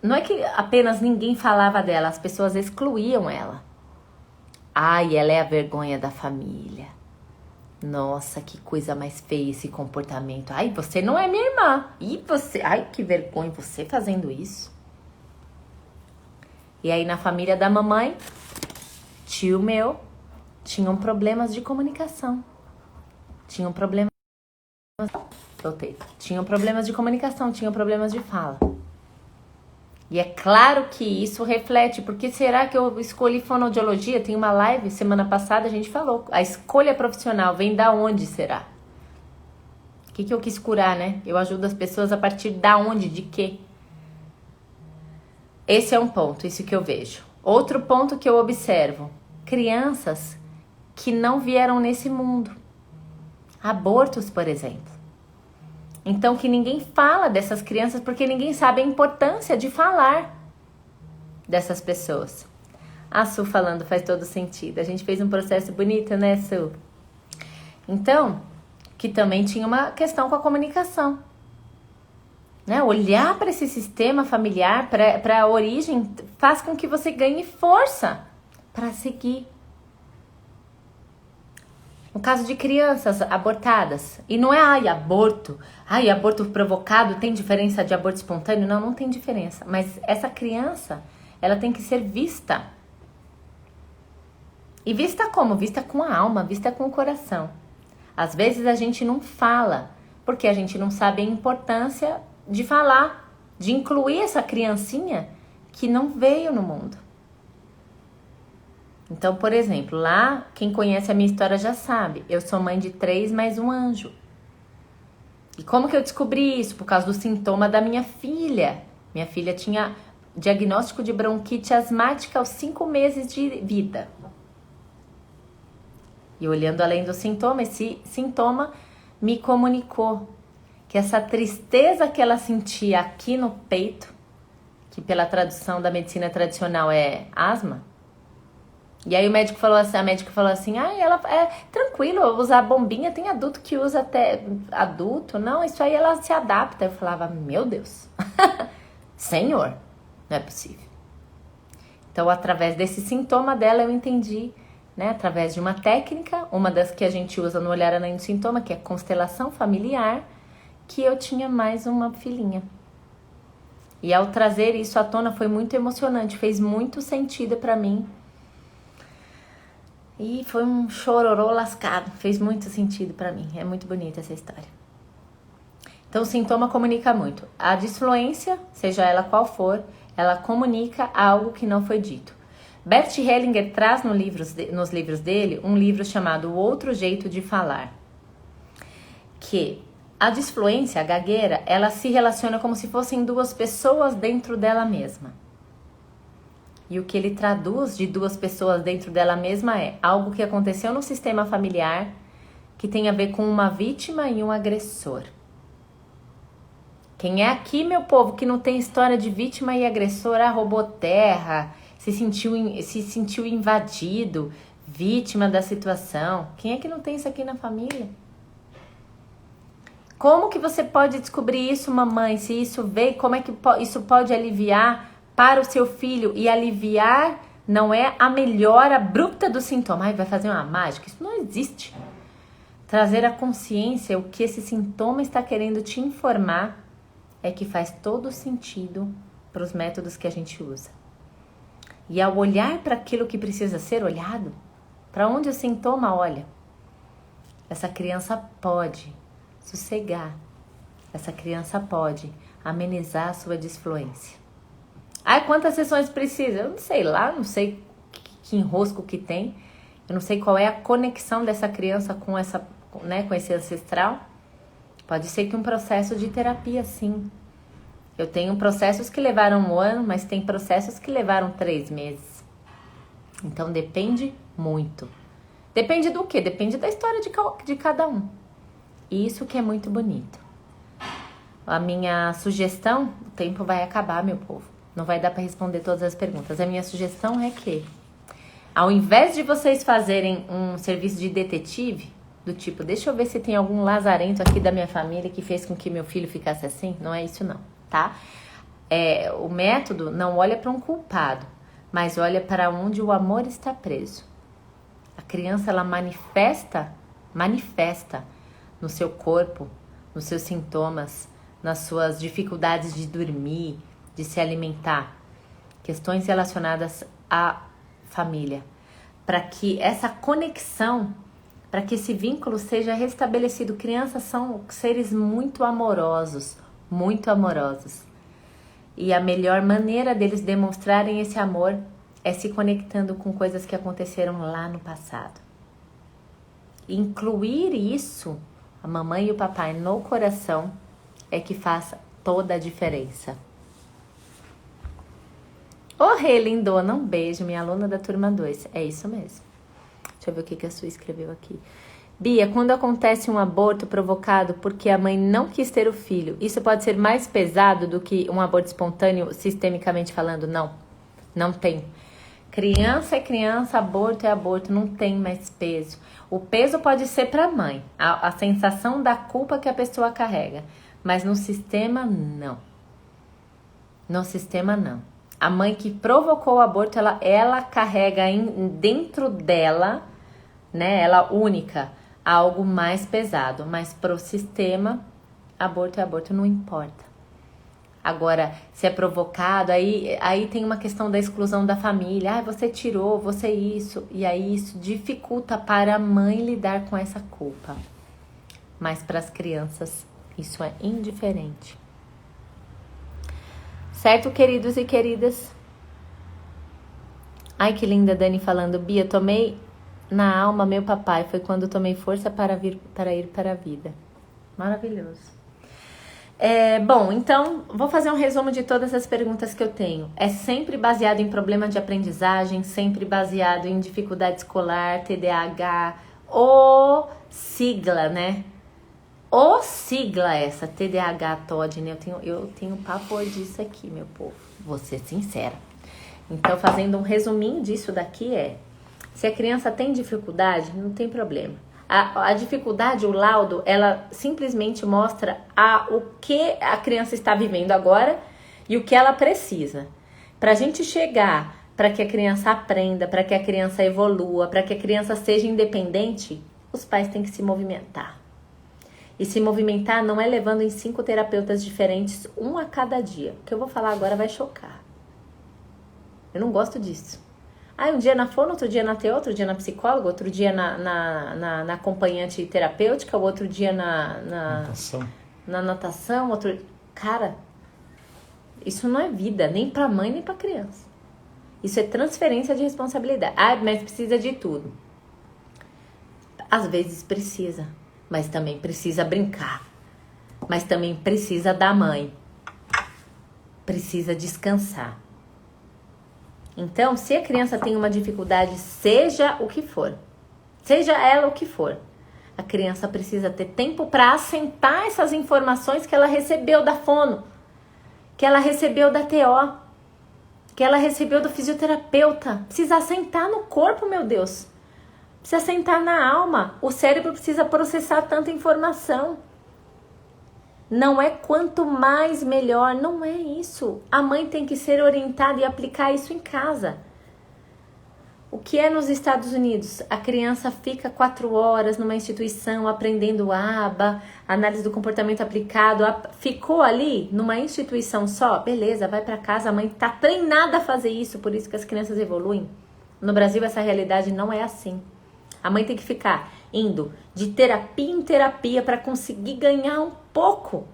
não é que apenas ninguém falava dela, as pessoas excluíam ela. Ai, ela é a vergonha da família. Nossa, que coisa mais feia esse comportamento. Ai, você não é minha irmã. E você, ai, que vergonha você fazendo isso. E aí na família da mamãe, tio meu, tinham problemas de comunicação. Tinham problemas de comunicação, tinham problemas de fala. E é claro que isso reflete, porque será que eu escolhi fonoaudiologia? Tem uma live, semana passada a gente falou, a escolha profissional vem da onde será? O que eu quis curar, né? Eu ajudo as pessoas a partir da onde, de quê? Esse é um ponto, isso que eu vejo. Outro ponto que eu observo, crianças que não vieram nesse mundo. Abortos, por exemplo. Então, que ninguém fala dessas crianças porque ninguém sabe a importância de falar dessas pessoas. A Su falando faz todo sentido. A gente fez um processo bonito, né, Su? Então, que também tinha uma questão com a comunicação. Né? Olhar para esse sistema familiar, para a origem, faz com que você ganhe força para seguir. No caso de crianças abortadas, e não é aborto provocado, tem diferença de aborto espontâneo? Não, não tem diferença, mas essa criança, ela tem que ser vista. E vista como? Vista com a alma, vista com o coração. Às vezes a gente não fala, porque a gente não sabe a importância de falar, de incluir essa criancinha que não veio no mundo. Então, por exemplo, lá, quem conhece a minha história já sabe. Eu sou mãe de 3 mais um anjo. E como que eu descobri isso? Por causa do sintoma da minha filha. Minha filha tinha diagnóstico de bronquite asmática aos 5 meses de vida. E olhando além do sintoma, esse sintoma me comunicou que essa tristeza que ela sentia aqui no peito, que pela tradução da medicina tradicional é asma. E aí a médica falou assim, ela é tranquilo usar a bombinha, tem adulto que usa até adulto, não, isso aí ela se adapta. Eu falava, meu Deus, Senhor, não é possível. Então, através desse sintoma dela, eu entendi, né, através de uma técnica, uma das que a gente usa no Olhar Além do Sintoma, que é constelação familiar, que eu tinha mais uma filhinha. E ao trazer isso à tona foi muito emocionante, fez muito sentido pra mim. E foi um chororô lascado, fez muito sentido pra mim. É muito bonita essa história. Então o sintoma comunica muito. A disfluência, seja ela qual for, ela comunica algo que não foi dito. Bert Hellinger traz nos livros dele um livro chamado O Outro Jeito de Falar. Que a disfluência, a gagueira, ela se relaciona como se fossem duas pessoas dentro dela mesma. E o que ele traduz de duas pessoas dentro dela mesma é algo que aconteceu no sistema familiar que tem a ver com uma vítima e um agressor. Quem é aqui, meu povo, que não tem história de vítima e agressor, roubou terra, se sentiu invadido, vítima da situação? Quem é que não tem isso aqui na família? Como que você pode descobrir isso, mamãe? Se isso veio, como é que isso pode aliviar para o seu filho? E aliviar não é a melhora abrupta do sintoma. Ai, vai fazer uma mágica? Isso não existe. Trazer a consciência, o que esse sintoma está querendo te informar, é que faz todo sentido para os métodos que a gente usa. E ao olhar para aquilo que precisa ser olhado, para onde o sintoma olha, essa criança pode sossegar. Essa criança pode amenizar a sua disfluência. Ai, quantas sessões precisa? Eu não sei lá, não sei que enrosco que tem. Eu não sei qual é a conexão dessa criança com esse ancestral. Pode ser que um processo de terapia, sim. Eu tenho processos que levaram 1 ano, mas tem processos que levaram 3 meses. Então depende muito. Depende do quê? Depende da história de cada um. Isso que é muito bonito. A minha sugestão, o tempo vai acabar, meu povo. Não vai dar para responder todas as perguntas. A minha sugestão é que, ao invés de vocês fazerem um serviço de detetive, do tipo, deixa eu ver se tem algum lazarento aqui da minha família que fez com que meu filho ficasse assim, não é isso não, tá? O método não olha para um culpado, mas olha para onde o amor está preso. A criança, ela manifesta no seu corpo, nos seus sintomas, nas suas dificuldades de dormir, de se alimentar, questões relacionadas à família, para que essa conexão, para que esse vínculo seja restabelecido. Crianças são seres muito amorosos, e a melhor maneira deles demonstrarem esse amor é se conectando com coisas que aconteceram lá no passado. Incluir isso, a mamãe e o papai, no coração, é que faz toda a diferença. Ô, Rê, lindona, um beijo, minha aluna da turma 2. É isso mesmo. Deixa eu ver o que a Su escreveu aqui. Bia, quando acontece um aborto provocado porque a mãe não quis ter o filho, isso pode ser mais pesado do que um aborto espontâneo, sistemicamente falando? Não, não tem. Criança é criança, aborto é aborto, não tem mais peso. O peso pode ser para a mãe, a sensação da culpa que a pessoa carrega, mas no sistema, não. No sistema, não. A mãe que provocou o aborto, ela carrega dentro dela, né, ela única, algo mais pesado, mas pro sistema, aborto é aborto, não importa. Agora, se é provocado, aí tem uma questão da exclusão da família. Você tirou, você isso. E aí isso dificulta para a mãe lidar com essa culpa. Mas para as crianças, isso é indiferente. Certo, queridos e queridas? Ai, que linda, Dani falando. Bia, tomei na alma meu papai. Foi quando tomei força para ir para a vida. Maravilhoso. Bom, então, vou fazer um resumo de todas as perguntas que eu tenho. É sempre baseado em problema de aprendizagem, sempre baseado em dificuldade escolar, TDAH, ou sigla, né? Ou sigla essa, TDAH, TOD, né? Eu tenho pavor disso aqui, meu povo. Vou ser sincera. Então, fazendo um resuminho disso daqui se a criança tem dificuldade, não tem problema. A dificuldade, o laudo, ela simplesmente mostra o que a criança está vivendo agora e o que ela precisa. Para a gente chegar, para que a criança aprenda, para que a criança evolua, para que a criança seja independente, os pais têm que se movimentar. E se movimentar não é levando em 5 terapeutas diferentes, um a cada dia. O que eu vou falar agora vai chocar. Eu não gosto disso. Um dia na fono, outro dia na TO, outro dia na psicóloga, outro dia na acompanhante terapêutica, o outro dia na natação, outro... Cara, isso não é vida, nem pra mãe, nem pra criança. Isso é transferência de responsabilidade. Mas precisa de tudo. Às vezes precisa, mas também precisa brincar. Mas também precisa da mãe. Precisa descansar. Então, se a criança tem uma dificuldade, seja o que for, seja ela o que for, a criança precisa ter tempo para assentar essas informações que ela recebeu da fono, que ela recebeu da TO, que ela recebeu do fisioterapeuta. Precisa assentar no corpo, meu Deus. Precisa assentar na alma. O cérebro precisa processar tanta informação. Não é quanto mais melhor, não é isso. A mãe tem que ser orientada e aplicar isso em casa. O que é nos Estados Unidos? A criança fica 4 horas numa instituição aprendendo ABA, análise do comportamento aplicado. Ficou ali numa instituição só? Beleza, vai para casa. A mãe está treinada a fazer isso, por isso que as crianças evoluem. No Brasil, essa realidade não é assim. A mãe tem que ficar indo de terapia em terapia para conseguir ganhar um pouco.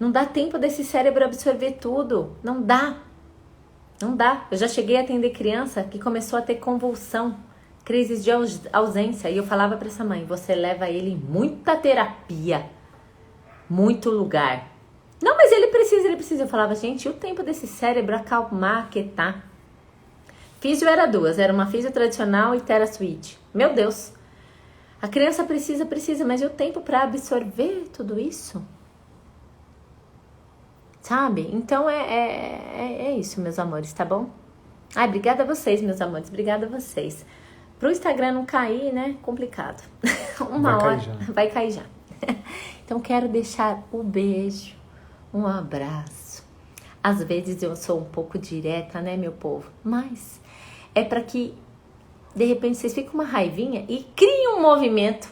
Não dá tempo desse cérebro absorver tudo. Não dá. Não dá. Eu já cheguei a atender criança que começou a ter convulsão, crises de ausência. E eu falava para essa mãe, você leva ele em muita terapia, muito lugar. Não, mas ele precisa. Eu falava, gente, e o tempo desse cérebro acalmar, aquietar? Físio era 2, era uma físio tradicional e TheraSuite. Meu Deus, a criança precisa, mas e o tempo para absorver tudo isso? Sabe? Então é isso, meus amores, tá bom? Obrigada a vocês, meus amores, obrigada a vocês. Pro Instagram não cair, né? Complicado. Vai cair já. Então quero deixar um beijo, um abraço. Às vezes eu sou um pouco direta, né, meu povo? Mas é para que, de repente, vocês fiquem com uma raivinha e criem um movimento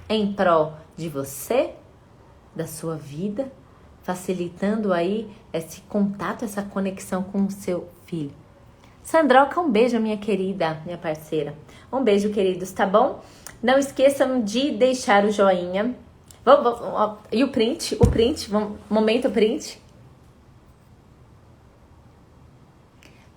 em prol de você, da sua vida, facilitando aí esse contato, essa conexão com o seu filho. Sandroca, um beijo, minha querida, minha parceira. Um beijo, queridos, tá bom? Não esqueçam de deixar o joinha. E o print, momento print.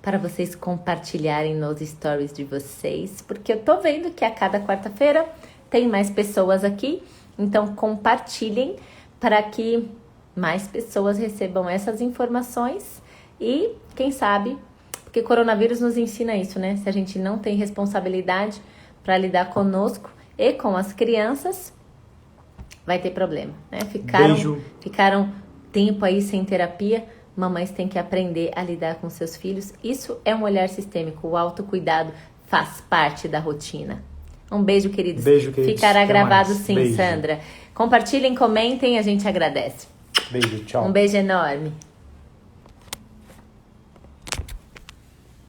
Para vocês compartilharem nos stories de vocês, porque eu tô vendo que a cada quarta-feira tem mais pessoas aqui, então compartilhem para que mais pessoas recebam essas informações e, quem sabe, porque coronavírus nos ensina isso, né? Se a gente não tem responsabilidade para lidar conosco e com as crianças, vai ter problema, né? Ficaram tempo aí sem terapia. Mamães têm que aprender a lidar com seus filhos. Isso é um olhar sistêmico. O autocuidado faz parte da rotina. Um beijo, queridos. Beijo, queridos. Ficará gravado mais. sim, Beijo. Sandra. Compartilhem, comentem, a gente agradece. Beijo, tchau. Um beijo enorme.